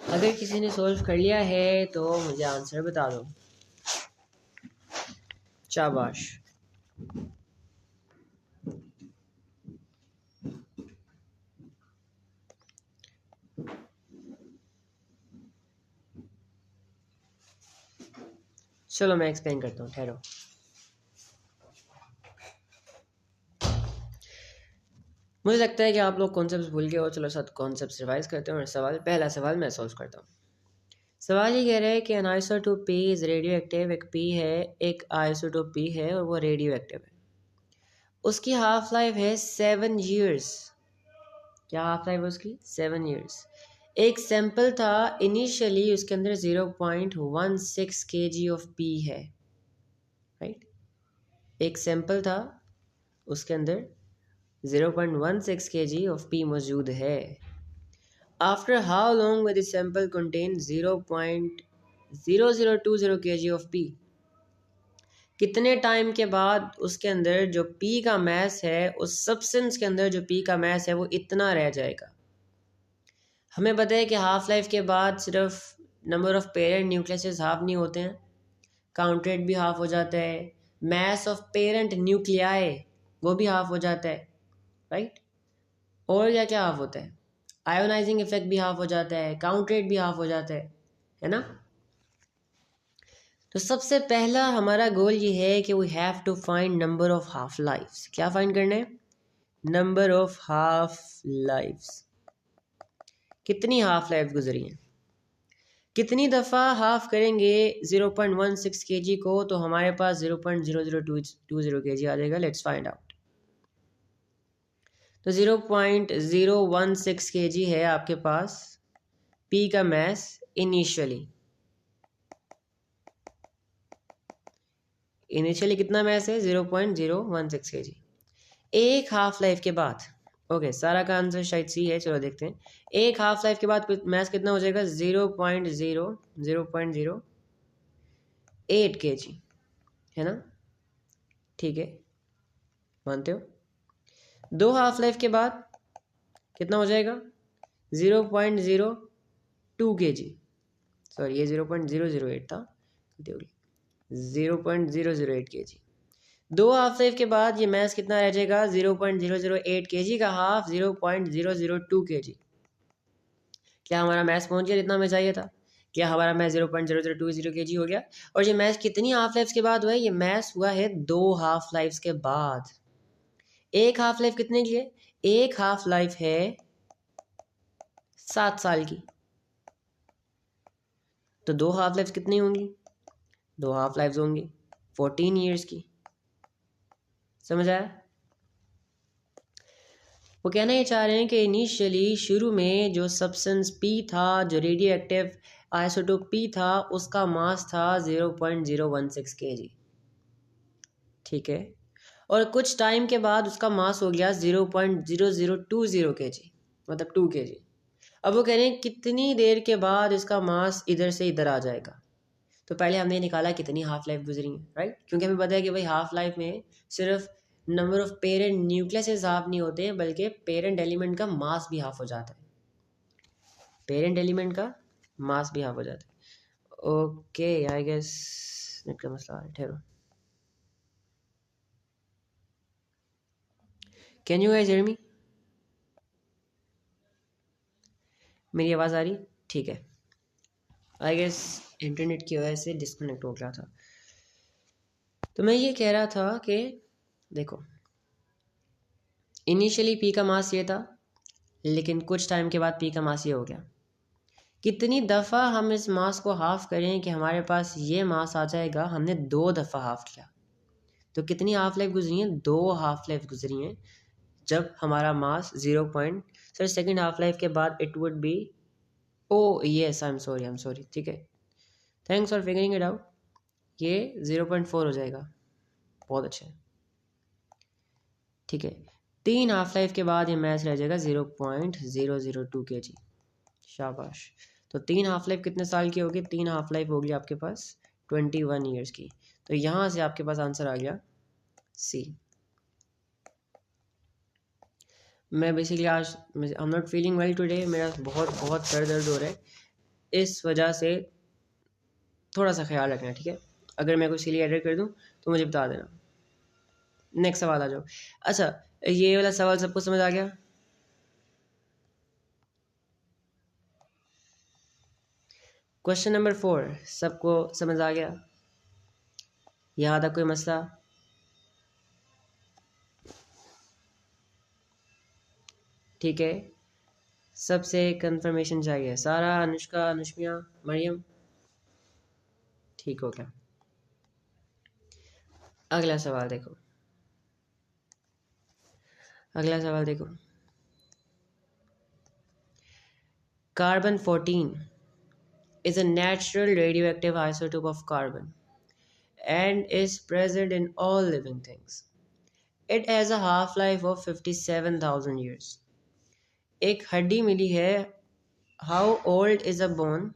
अगर किसी ने सॉल्व कर लिया है तो मुझे आंसर बता दो, शाबाश। चलो मैं एक्सप्लेन करता हूँ, ठहरो। मुझे लगता है कि आप लोग कॉन्सेप्ट्स भूल गए हो। चलो साथ कॉन्सेप्ट्स रिवाइज करते हैं और पहला सवाल मैं सॉल्व करता हूँ। सवाल ये कह रहा है कि N isotope P is radio active. एक पी है, एक आइसोटोप पी है और वो रेडियो एक्टिव है। उसकी हाफ लाइफ है 7 ईयर्स। क्या हाफ लाइफ है उसकी? 7 ईयर्स। एक सैंपल था, इनिशियली उसके अंदर 0.16 kg ऑफ पी है, राइट। एक सैंपल था, उसके अंदर 0.16 kg ऑफ पी मौजूद है। After how long with sample contain 0.0020 kg of P. कितने टाइम के बाद उसके अंदर जो पी का मैस है, उस सब्सटेंस के अंदर जो पी का मैस है वो इतना रह जाएगा। हमें पता है कि हाफ लाइफ के बाद सिर्फ number of parent nucleases half नहीं होते हैं, काउंट रेट भी हाफ हो जाता है, मैस ऑफ पेरेंट न्यूक्लियाई वो भी हाफ हो जाता है, राइट। और क्या क्या हाफ होता है, आयोनाइजिंग इफेक्ट भी हाफ हो जाता है, काउंट रेट भी हाफ हो जाता है ना। तो सबसे पहला हमारा गोल ये है कि we have to find number of half lifes. क्या फाइंड करना है? नंबर ऑफ हाफ लाइफ्स, कितनी हाफ लाइफ गुजरी हैं। कितनी दफ़ा हाफ करेंगे 0.16 kg को तो हमारे पास 0.00220 kg आ जाएगा। Let's find out. तो 0.016 kg है आपके पास P का मैस इनिशियली कितना मैस है 0.016 kg। एक हाफ लाइफ के बाद, ओके सारा का आंसर शायद सी है, चलो देखते हैं। एक हाफ लाइफ के बाद मैस कितना हो जाएगा 0.08 kg, है ना, ठीक है, मानते हो। दो हाफ लाइफ के बाद कितना हो जाएगा 0.02 kg, सॉरी ये 0.008 था, 0.008 kg। दो हाफ लाइफ के बाद ये मैस कितना रह जाएगा 0.008 kg का हाफ 0.002 kg। क्या हमारा मैस पहुंच गया जितना हमें चाहिए था? क्या हमारा मैस 0.0020 kg हो गया? और ये मैस कितनी हाफ लाइफ के बाद हुआ है? ये मैस हुआ है दो हाफ लाइफ के बाद। एक हाफ लाइफ कितने की है? एक हाफ लाइफ है 7 साल की, तो दो हाफ लाइफ कितनी होंगी? दो हाफ लाइफ होंगी 14 ईयर्स की। समझ आया? वो कहना ये चाह रहे हैं कि इनिशियली शुरू में जो सब्सटेंस पी था, जो रेडियो एक्टिव आइसोटोप पी था, उसका मास था 0.016 kg, ठीक है। और कुछ टाइम के बाद उसका मास हो गया 0.0020 kg, मतलब 2 kg। अब वो कह रहे हैं कितनी देर के बाद इसका मास इधर से इधर आ जाएगा। तो पहले हमने निकाला कितनी हाफ लाइफ गुजरी है, राइट, क्योंकि हमें पता है कि भाई हाफ लाइफ में सिर्फ number of parent nucleus half नहीं होते हैं, बल्कि पेरेंट एलिमेंट का मास भी हाफ हो जाता है। पेरेंट एलिमेंट का मास भी हाफ हो जाता है। ओके आई गेस नेट का मसला है, ठहरो। Can you guys hear me? मेरी आवाज़ आ रही? ठीक है। आई गेस इंटरनेट की वजह से डिस्कनेक्ट हो गया था। तो मैं ये कह रहा था कि देखो इनिशियली पी का मास ये था, लेकिन कुछ टाइम के बाद पी का मास ये हो गया। कितनी दफ़ा हम इस मास को हाफ करें कि हमारे पास ये मास आ जाएगा? हमने 2 दफ़ा हाफ किया, तो कितनी हाफ लाइफ गुजरी हैं? 2 हाफ लाइफ गुजरी हैं जब हमारा मास 0 point, sir second half life के बाद it would be, O yes I am sorry, ठीक है, thanks for figuring it out. ये 0.4 हो जाएगा, बहुत अच्छा है, ठीक है। 3 हाफ लाइफ के बाद ये मैच रह जाएगा 0.002 kg, शाबाश। तो 3 हाफ लाइफ कितने साल की होगी? 3 हाफ लाइफ होगी आपके पास 21 ईयर्स की। तो यहाँ से आपके पास आंसर आ गया सी। मैं बेसिकली आज I am not feeling well today, मेरा बहुत सर दर्द हो रहा है, इस वजह से थोड़ा सा ख्याल रखना, ठीक है। अगर मैं कुछ के लिए एडिट कर दूँ तो मुझे बता देना। नेक्स्ट सवाल आ जाओ। अच्छा ये वाला सवाल सबको समझ आ गया? क्वेश्चन नंबर 4 सबको समझ आ गया? यहाँ था कोई मसला? ठीक है, सबसे कंफर्मेशन चाहिए। सारा, अनुष्का, अनुष्मिया, मरियम, ठीक हो गया। अगला सवाल देखो, अगला सवाल देखो। Carbon 14 is a natural radioactive isotope of carbon and is present in all living things. It has a half-life of 57,000 years. एक हड्डी मिली है, how old is a bone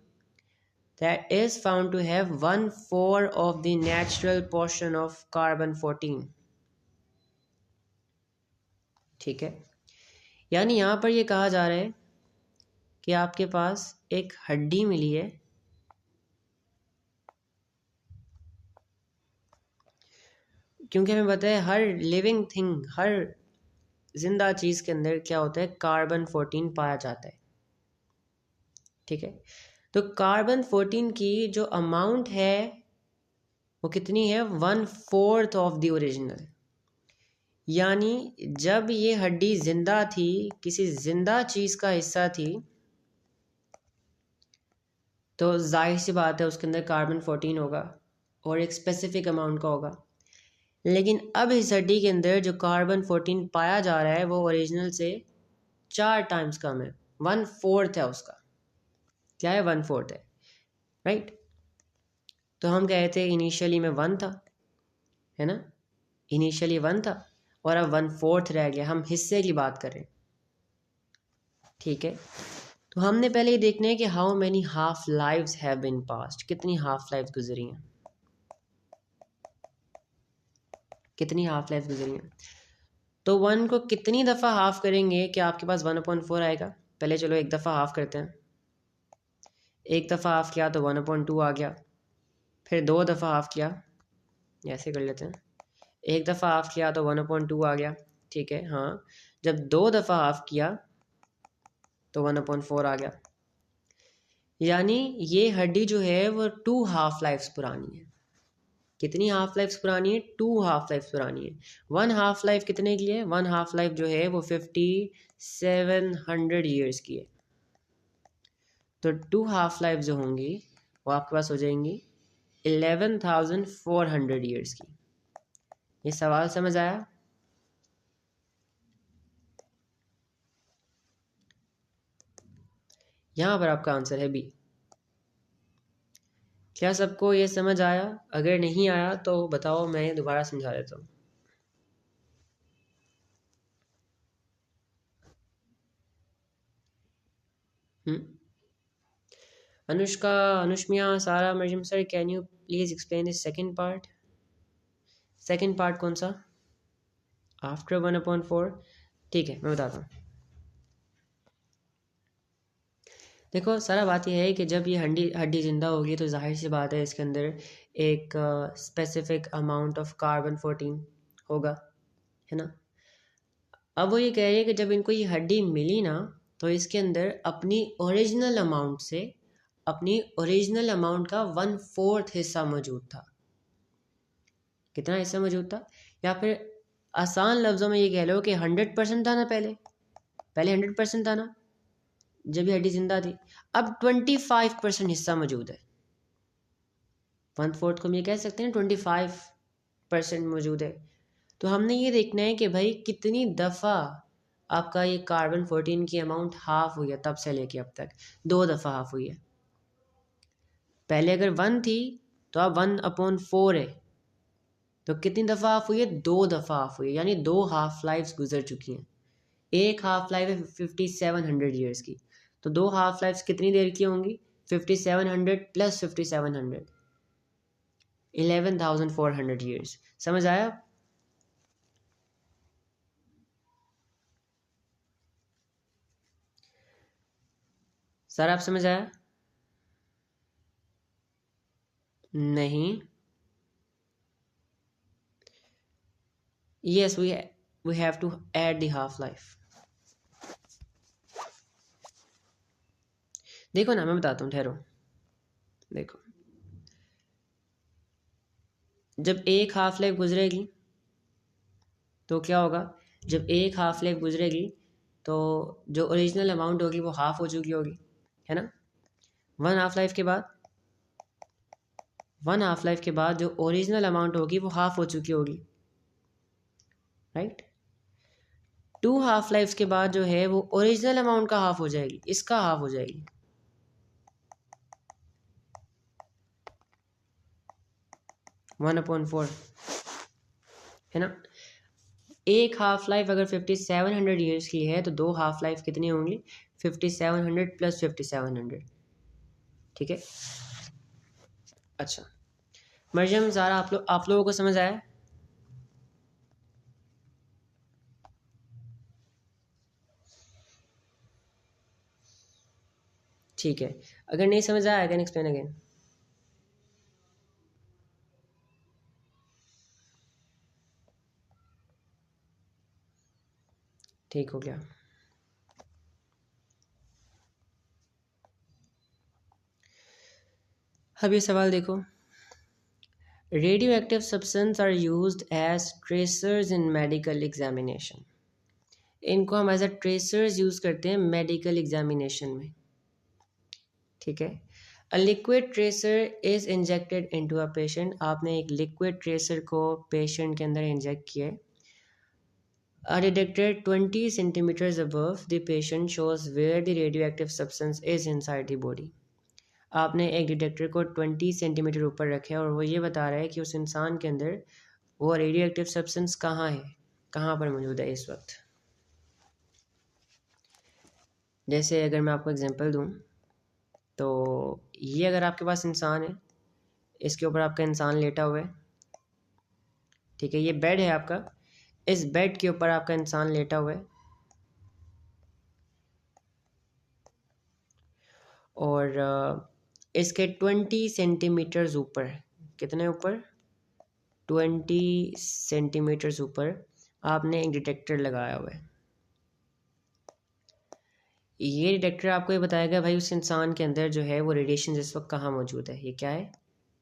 that is found to have 1/4 of the natural portion of carbon 14. ठीक है, यानी यहाँ पर ये कहा जा रहा है कि आपके पास एक हड्डी मिली है, क्योंकि हमें पता है हर लिविंग थिंग, हर जिंदा चीज़ के अंदर क्या होता है, कार्बन 14 पाया जाता है, ठीक है। तो कार्बन 14 की जो अमाउंट है वो कितनी है? 1/4 ऑफ द ओरिजिनल, यानी जब ये हड्डी जिंदा थी, किसी जिंदा चीज़ का हिस्सा थी, तो जाहिर सी बात है उसके अंदर कार्बन 14 होगा और एक स्पेसिफिक अमाउंट का होगा। लेकिन अब इस हड्डी के अंदर जो कार्बन 14 पाया जा रहा है वो ओरिजिनल से 4 टाइम्स कम है, 1/4 है उसका। क्या है? 1/4 है, राइट। तो हम कह रहे थे इनिशियली में 1 था, है ना, इनिशियली 1 था और अब 1/4 रह गया। हम हिस्से की बात करें, ठीक है। तो हमने पहले ये देखना है कि how many half lives have been passed, कितनी हाफ लाइव्स गुजरी हैं, कितनी हाफ लाइव्स गुजरी हैं। तो 1 को कितनी दफ़ा हाफ करेंगे कि आपके पास 1/4 आएगा? पहले चलो एक दफ़ा हाफ करते हैं। एक दफ़ा हाफ किया तो 1/2 आ गया, फिर 2 दफ़ा हाफ किया, ऐसे कर लेते हैं, एक दफ़ा हाफ किया तो 1/2 आ गया, ठीक है। हाँ, जब 2 दफ़ा हाफ किया तो 1/4 आ गया। यानी ये हड्डी जो है वो 2 हाफ लाइफ्स पुरानी है। कितनी हाफ लाइफ्स पुरानी है? 2 हाफ लाइफ्स पुरानी है। 1 हाफ लाइफ कितने की है? 1 हाफ लाइफ जो है वो 5700 ईयर्स की है। तो 2 हाफ लाइफ जो होंगी वो आपके पास हो जाएंगी 11,400 ईयर्स की। ये सवाल समझ आया? यहाँ पर आपका आंसर है बी। क्या सबको ये समझ आया? अगर नहीं आया तो बताओ, मैं दोबारा समझा देता हूँ। Anushka, Anushmiya, Sara, Maryam sir, can you please explain this second part? Second part कौन सा? आफ्टर 1/4। ठीक है, मैं बताता हूँ। देखो, सारा बात यह है कि जब ये हड्डी हड्डी ज़िंदा होगी तो जाहिर सी बात है इसके अंदर एक स्पेसिफिक अमाउंट ऑफ कार्बन 14 होगा, है ना। अब वो ये कह रही है कि जब इनको ये हड्डी मिली ना, तो इसके अंदर अपनी ओरिजिनल अमाउंट से, अपनी ओरिजिनल अमाउंट का 1/4 हिस्सा मौजूद था। कितना हिस्सा मौजूद था? या फिर आसान लफ्ज़ों में ये कह लो कि 100% था ना, पहले 100% था ना जब ये हड्डी जिंदा थी। अब 25% हिस्सा मौजूद है। 1/4 को हम ये कह सकते हैं 25% मौजूद है। तो हमने ये देखना है कि भाई कितनी दफ़ा आपका ये कार्बन 14 की अमाउंट हाफ हुई है, तब से लेके अब तक 2 दफ़ा हाफ हुई है। पहले अगर 1 थी तो अब 1/4 है, तो कितनी दफ़ा हाफ हुई है? 2 दफ़ा हाफ हुई है, यानी 2 हाफ लाइफ्स गुजर चुकी हैं। एक हाफ लाइफ है 5700 ईयर्स की, तो 2 हाफ लाइफ्स कितनी देर की होंगी? 5700 प्लस 5700, 11,400 ईयर्स। समझ आया? सर आप समझ आया? नहीं। Yes, we have to add the half life. देखो ना, मैं बताता हूँ, ठहरो। देखो, जब एक हाफ लाइफ गुजरेगी तो क्या होगा? जब एक हाफ लाइफ गुजरेगी तो जो ओरिजिनल अमाउंट होगी वो हाफ हो चुकी होगी, है ना। वन हाफ लाइफ के बाद, जो ओरिजिनल अमाउंट होगी वो हाफ हो चुकी होगी, राइट। 2 हाफ लाइफ के बाद जो है वो ओरिजिनल अमाउंट का हाफ हो जाएगी, इसका हाफ हो जाएगी। 1/4, है ना। एक हाफ लाइफ अगर 5700 ईयर्स की है तो 2 हाफ लाइफ कितनी होंगी? 5700 प्लस 5700, ठीक है। अच्छा, मरियम, ज़ारा, आप लोगों को समझ आया? ठीक है, अगर नहीं समझ आया आई कैन एक्सप्लेन अगेन। ठीक हो गया। अब ये सवाल देखो, radioactive substance are used as tracers in medical examination. इनको हम एज अ ट्रेसर्स यूज़ करते हैं मेडिकल एग्जामिनेशन में, ठीक है। A liquid tracer is injected into a patient. आपने एक लिक्विड ट्रेसर को पेशेंट के अंदर इंजेक्ट किया है। A detector 20 centimeters above the patient shows where the radioactive substance is inside the body. आपने एक डिटेक्टर को 20 सेंटीमीटर ऊपर रखा है और वो ये बता रहा है कि उस इंसान के अंदर वो रेडियो एक्टिव सब्सटेंस कहाँ है, कहाँ पर मौजूद है इस वक्त। जैसे अगर मैं आपको एग्जांपल दूं तो ये अगर आपके पास इंसान है, इसके ऊपर आपका इंसान लेटा हुआ है, ठीक है। ये बेड है आपका, इस बेड के ऊपर आपका इंसान लेटा हुआ है और इसके 20 सेंटीमीटर्स ऊपर, कितने ऊपर, 20 सेंटीमीटर्स ऊपर आपने एक डिटेक्टर लगाया हुआ है। ये डिटेक्टर आपको ये बताएगा भाई उस इंसान के अंदर जो है वो रेडिएशन जिस वक्त कहाँ मौजूद है। ये क्या है,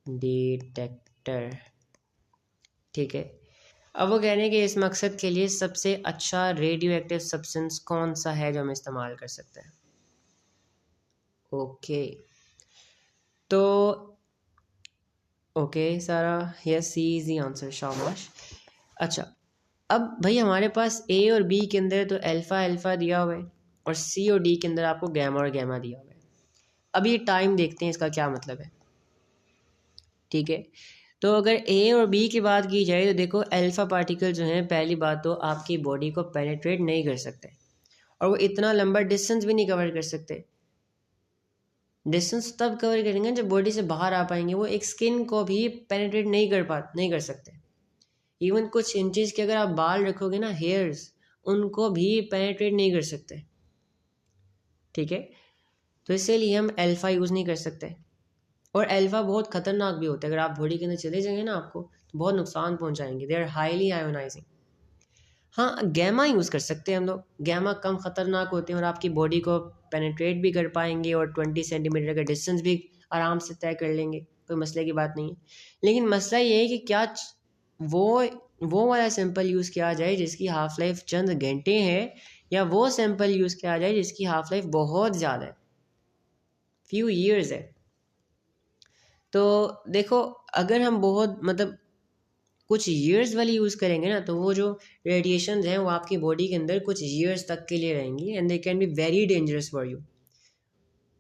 डिटेक्टर, ठीक है। अब वो कह रहे हैं कि इस मकसद के लिए सबसे अच्छा रेडियो एक्टिव सब्सटेंस कौन सा है जो हम इस्तेमाल कर सकते हैं। ओके तो okay Sara, yes C is the answer, शाबाश। अच्छा, अब भाई हमारे पास ए और बी के अंदर तो अल्फ़ा अल्फ़ा दिया हुआ है और सी और डी के अंदर आपको गैमा और गैमा दिया हुआ है। अब ये टाइम देखते हैं इसका क्या मतलब है, ठीक है। तो अगर ए और बी की बात की जाए तो देखो अल्फ़ा पार्टिकल जो हैं, पहली बात तो आपकी बॉडी को पेनिट्रेट नहीं कर सकते और वो इतना लंबा डिस्टेंस भी नहीं कवर कर सकते। डिस्टेंस तब कवर करेंगे जब बॉडी से बाहर आ पाएंगे। वो एक स्किन को भी पेनिट्रेट नहीं कर सकते। इवन कुछ इंचेस के अगर आप बाल रखोगे ना, हेयर्स, उनको भी पेनिट्रेट नहीं कर सकते, ठीक है। तो इसीलिए हम अल्फ़ा यूज़ नहीं कर सकते और अल्फ़ा बहुत ख़तरनाक भी होता है। अगर आप बॉडी के अंदर चले जाएंगे ना आपको तो बहुत नुकसान पहुंचाएंगे। They are highly ionising. हाँ, गैमा यूज़ कर सकते हैं हम लोग। गैमा कम ख़तरनाक होते हैं और आपकी बॉडी को पेनिट्रेट भी कर पाएंगे और 20 सेंटीमीटर का डिस्टेंस भी आराम से तय कर लेंगे, कोई मसले की बात नहीं है। लेकिन मसला ये है कि क्या वो वाला सैंपल यूज़ किया जाए जिसकी हाफ लाइफ चंद घंटे है, या वो सैंपल यूज़ किया जाए जिसकी हाफ लाइफ बहुत ज़्यादा है, फ्यू ईयर्स है। तो देखो अगर हम बहुत मतलब कुछ ईयर्स वाली यूज़ करेंगे ना तो वो जो रेडिएशन हैं वो आपकी बॉडी के अंदर कुछ ईयर्स तक के लिए रहेंगी and they can be very dangerous for you.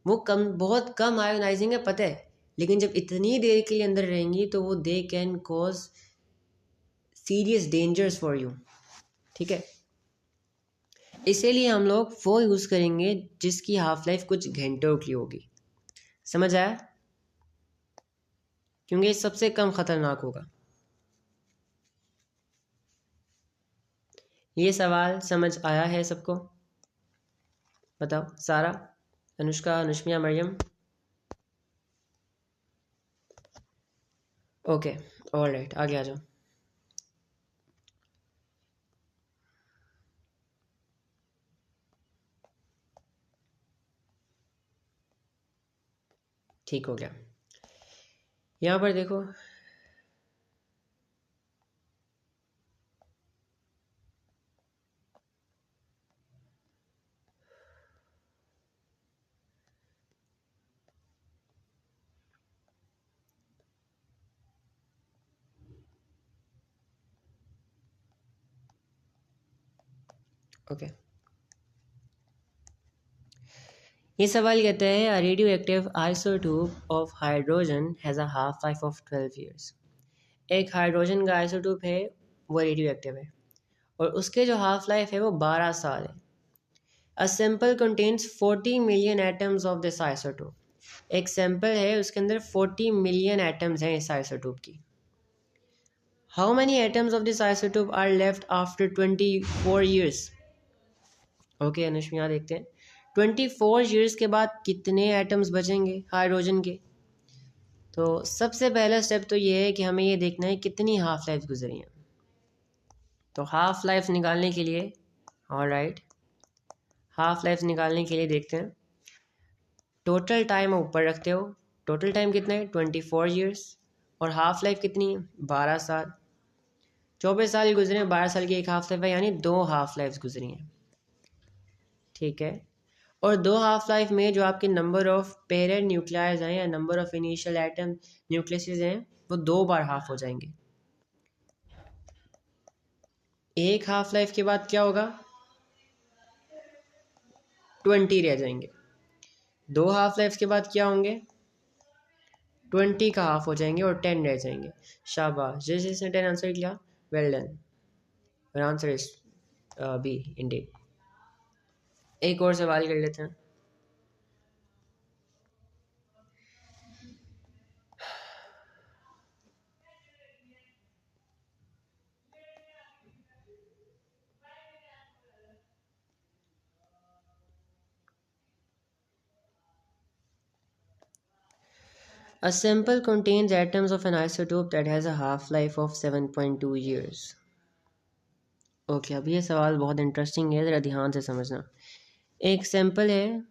वो बहुत कम आयोनाइजिंग है पता है, लेकिन जब इतनी देर के लिए अंदर रहेंगी तो वो they can cause serious dangers for you, ठीक है। इसीलिए हम लोग वो यूज़ करेंगे जिसकी हाफ लाइफ कुछ घंटों की होगी, समझ आया, क्योंकि सबसे कम ख़तरनाक होगा। ये सवाल समझ आया है सबको? बताओ सारा, अनुष्का, अनुष्मिया, मरियम। ओके ऑलराइट, आगे आ जाओ। ठीक हो गया। यहाँ पर देखो ओके, ये सवाल कहता है a radio active isotope of hydrogen has a half life of 12 years. एक हाइड्रोजन का आइसोटोप है, वो रेडियो एक्टिव है और उसके जो हाफ लाइफ है वो 12 साल है। A sample contains 40 million atoms of this isotope. एक सैंपल है उसके अंदर 40 मिलियन एटम्स हैं इस आइसोटोप की। How many atoms of this isotope are left after 24 years. Okay Anushmiya, देखते हैं 24 ईयर्स के बाद कितने एटम्स बचेंगे हाइड्रोजन के। तो सबसे पहला स्टेप तो ये है कि हमें ये देखना है कितनी हाफ लाइफ गुजरी है। तो हाफ लाइफ निकालने के लिए, ऑलराइट, हाफ लाइफ निकालने के लिए देखते हैं टोटल टाइम ऊपर रखते हो। टोटल टाइम कितना है 24 ईयर्स और हाफ लाइफ कितनी है? 12 साल। 24 साल गुजरे, 12 साल की एक हाफ लाइफ है, यानी 2 हाफ लाइफ गुजरी हैं। ठीक है, और 2 हाफ लाइफ में जो आपके नंबर ऑफ पेरेंट न्यूक्लियाज हैं या number of initial atom nucleases हैं वो 2 बार हाफ हो जाएंगे। एक हाफ लाइफ के बाद क्या होगा? 20 रह जाएंगे। 2 हाफ लाइफ के बाद क्या होंगे? 20 का हाफ हो जाएंगे और 10 रह जाएंगे। शाबाश, जिसने 10 आंसर किया, well done. Answer is B indeed. एक और सवाल कर लेते हैं। A sample contains atoms of an isotope that has a half-life of 7.2 years. Okay, अब ये सवाल बहुत इंटरेस्टिंग है, ज़रा ध्यान से समझना। एक सैंपल है,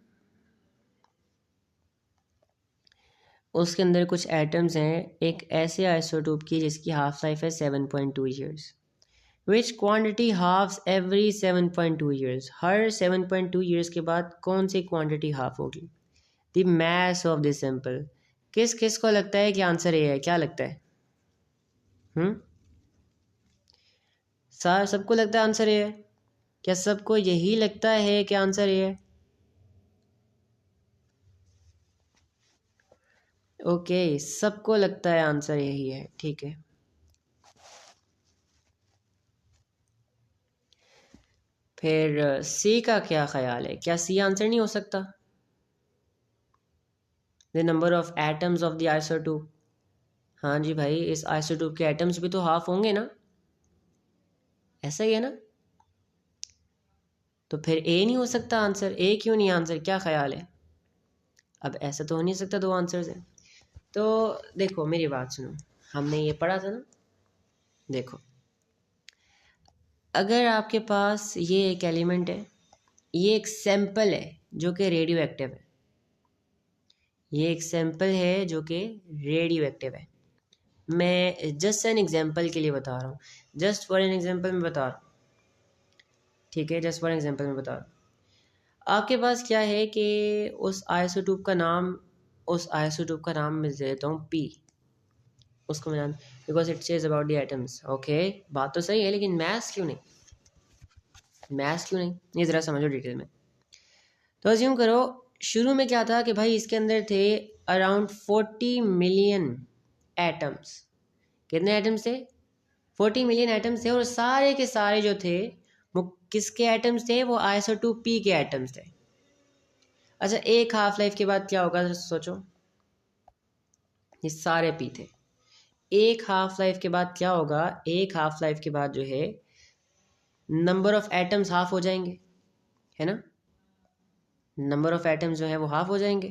उसके अंदर कुछ एटम्स हैं एक ऐसे आइसोटोप की जिसकी हाफ लाइफ है 7.2 years. Which quantity halves every 7.2 years? हर 7.2 ईयर्स के बाद कौन सी क्वांटिटी हाफ होगी? The mass of this sample. किस किस को लगता है कि आंसर ये है? क्या लगता है? सबको लगता है आंसर ये है? क्या सबको यही लगता है कि आंसर ये है? ओके, सबको लगता है आंसर यही है। ठीक है, फिर सी का क्या ख्याल है? क्या सी आंसर नहीं हो सकता? The number of atoms of the isotope. हाँ जी भाई, इस आइसोटोप के एटम्स भी तो हाफ होंगे ना, ऐसा ही है ना? तो फिर ए नहीं हो सकता आंसर? ए क्यों नहीं आंसर? क्या ख्याल है? अब ऐसा तो हो नहीं सकता, 2 आंसर्स हैं। तो देखो मेरी बात सुनो, हमने ये पढ़ा था ना, देखो अगर आपके पास ये एक एलिमेंट है, ये एक सैंपल है जो कि रेडियो एक्टिव है, ये एक सैंपल है जो कि रेडियो एक्टिव है। मैं जस्ट एन एग्जांपल के लिए बता रहा हूँ, जस्ट फॉर एन एग्जांपल में बता रहा हूँ। ठीक है, जस्ट फॉर एग्जांपल में बता रहा हूँ। आपके पास क्या है कि उस आइसोटोप का नाम, उस आइसोटोप का नाम मैं दे देता हूँ पी, उसको मैं नाम, because it says about the atoms. Okay, बात तो सही है, लेकिन मैथ्स क्यों नहीं? मैथ्स क्यों नहीं, ये ज़रा समझो डिटेल में। तो अज्यूम करो शुरू में क्या था कि भाई इसके अंदर थे अराउंड 40 मिलियन एटम्स। कितने एटम्स थे? 40 मिलियन एटम्स थे, और सारे के सारे जो थे वो किसके एटम्स थे? वो आइसोटोप पी के एटम्स थे। अच्छा, एक हाफ लाइफ के बाद क्या होगा सोचो, ये सारे पी थे। एक हाफ लाइफ के बाद क्या होगा? एक हाफ लाइफ के बाद जो है नंबर ऑफ एटम्स हाफ हो जाएंगे, है ना? नंबर ऑफ एटम्स जो है वो हाफ हो जाएंगे।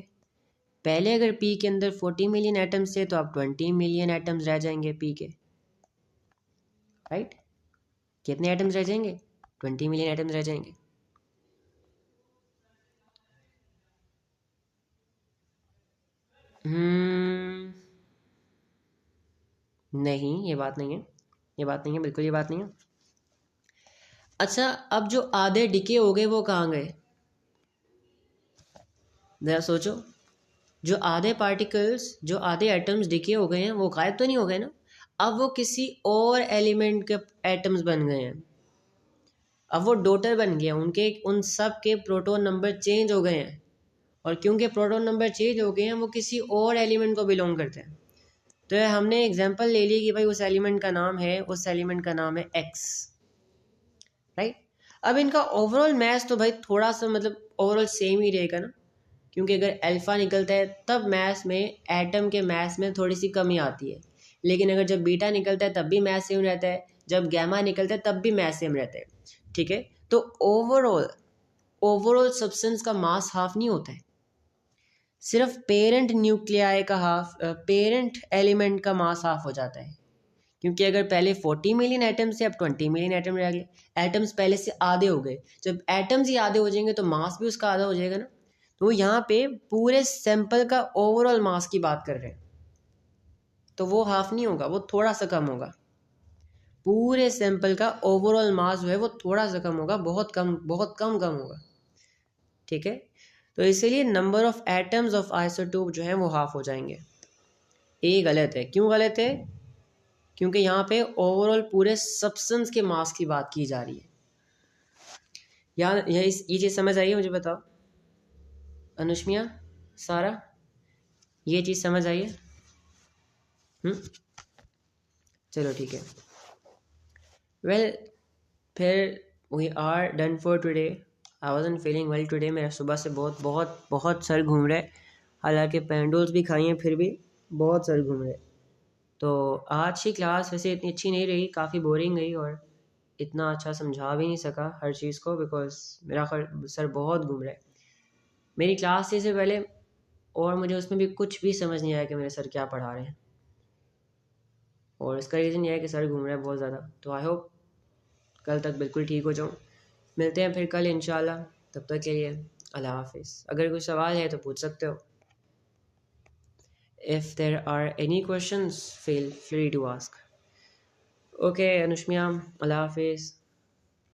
पहले अगर पी के अंदर 40 मिलियन एटम्स थे तो अब 20 मिलियन एटम्स रह जाएंगे पी के, राइट? कितने एटम्स रह जाएंगे? 20 मिलियन एटम्स रह जाएंगे। नहीं, ये बात नहीं है, ये बात नहीं है, बिल्कुल ये बात नहीं है। अच्छा, अब जो आधे डिके हो गए वो कहाँ गए? जरा सोचो, जो आधे पार्टिकल्स, जो आधे एटम्स डिके हो गए हैं वो गायब तो नहीं हो गए ना? अब वो किसी और एलिमेंट के एटम्स बन गए हैं, अब वो डॉटर बन गए, उनके उन सब के प्रोटॉन नंबर चेंज हो गए हैं, और क्योंकि प्रोटॉन नंबर चेंज हो गए हैं वो किसी और एलिमेंट को बिलोंग करते हैं। तो हमने एग्जांपल ले ली कि भाई उस एलिमेंट का नाम है, उस एलिमेंट का नाम है एक्स, राइट? अब इनका ओवरऑल मैथ तो भाई थोड़ा सा मतलब ओवरऑल सेम ही रहेगा ना, क्योंकि अगर अल्फ़ा निकलता है तब मैथ्स में, एटम के मैथ्स में थोड़ी सी कमी आती है, लेकिन अगर जब बीटा निकलता है तब भी मैथ सेम रहता है, जब गैमा निकलता है तब भी मैथ सेम रहता है। ठीक है, तो ओवरऑल सब्सटेंस का मास हाफ नहीं होता है, सिर्फ पेरेंट न्यूक्लियाई का हाफ, पेरेंट एलिमेंट का मास हाफ हो जाता है, क्योंकि अगर पहले 40 मिलियन एटम्स थे अब 20 मिलियन एटम रह गए, एटम्स पहले से आधे हो गए। जब एटम्स ही आधे हो जाएंगे तो मास भी उसका आधा हो जाएगा ना। तो यहाँ पे पूरे सैंपल का ओवरऑल मास की बात कर रहे हैं, तो वो हाफ नहीं होगा, वो थोड़ा सा कम होगा। पूरे सैंपल का ओवरऑल मास जो है वो थोड़ा सा कम होगा, बहुत कम, बहुत कम कम होगा। ठीक है, तो इसीलिए number of atoms of isotope जो है वो हाफ हो जाएंगे। ए गलत है। क्यों गलत है? क्योंकि यहाँ पे ओवरऑल पूरे सब्सटेंस के मास की बात की जा रही है। ये चीज़ समझ आई है? मुझे बताओ अनुष्मिया, सारा, ये चीज़ समझ आई है? चलो ठीक है। वेल, फिर we are done for today. I wasn't feeling well today. मेरा सुबह से बहुत बहुत बहुत सर घूम रहा है, हालांकि पेंडोल्स भी खाई हैं फिर भी बहुत सर घूम रहे। तो आज की क्लास वैसे इतनी अच्छी नहीं रही, काफ़ी बोरिंग गई और इतना अच्छा समझा भी नहीं सका हर चीज़ को, बिकॉज मेरा सर बहुत घूम रहा है। मेरी क्लास से पहले और मुझे उसमें भी कुछ भी समझ नहीं आया कि मेरे सर क्या पढ़ा रहे हैं, और इसका रीज़न ये है कि सर घूम रहा है बहुत ज़्यादा। तो आई होप कल तक बिल्कुल ठीक हो जाऊँ। मिलते हैं फिर कल इंशाल्लाह। तब तक के लिए अल्लाह हाफिज़। अगर कोई सवाल है तो पूछ सकते हो। If there are any questions feel free to ask. Okay Anushmiya, Allah हाफिज़।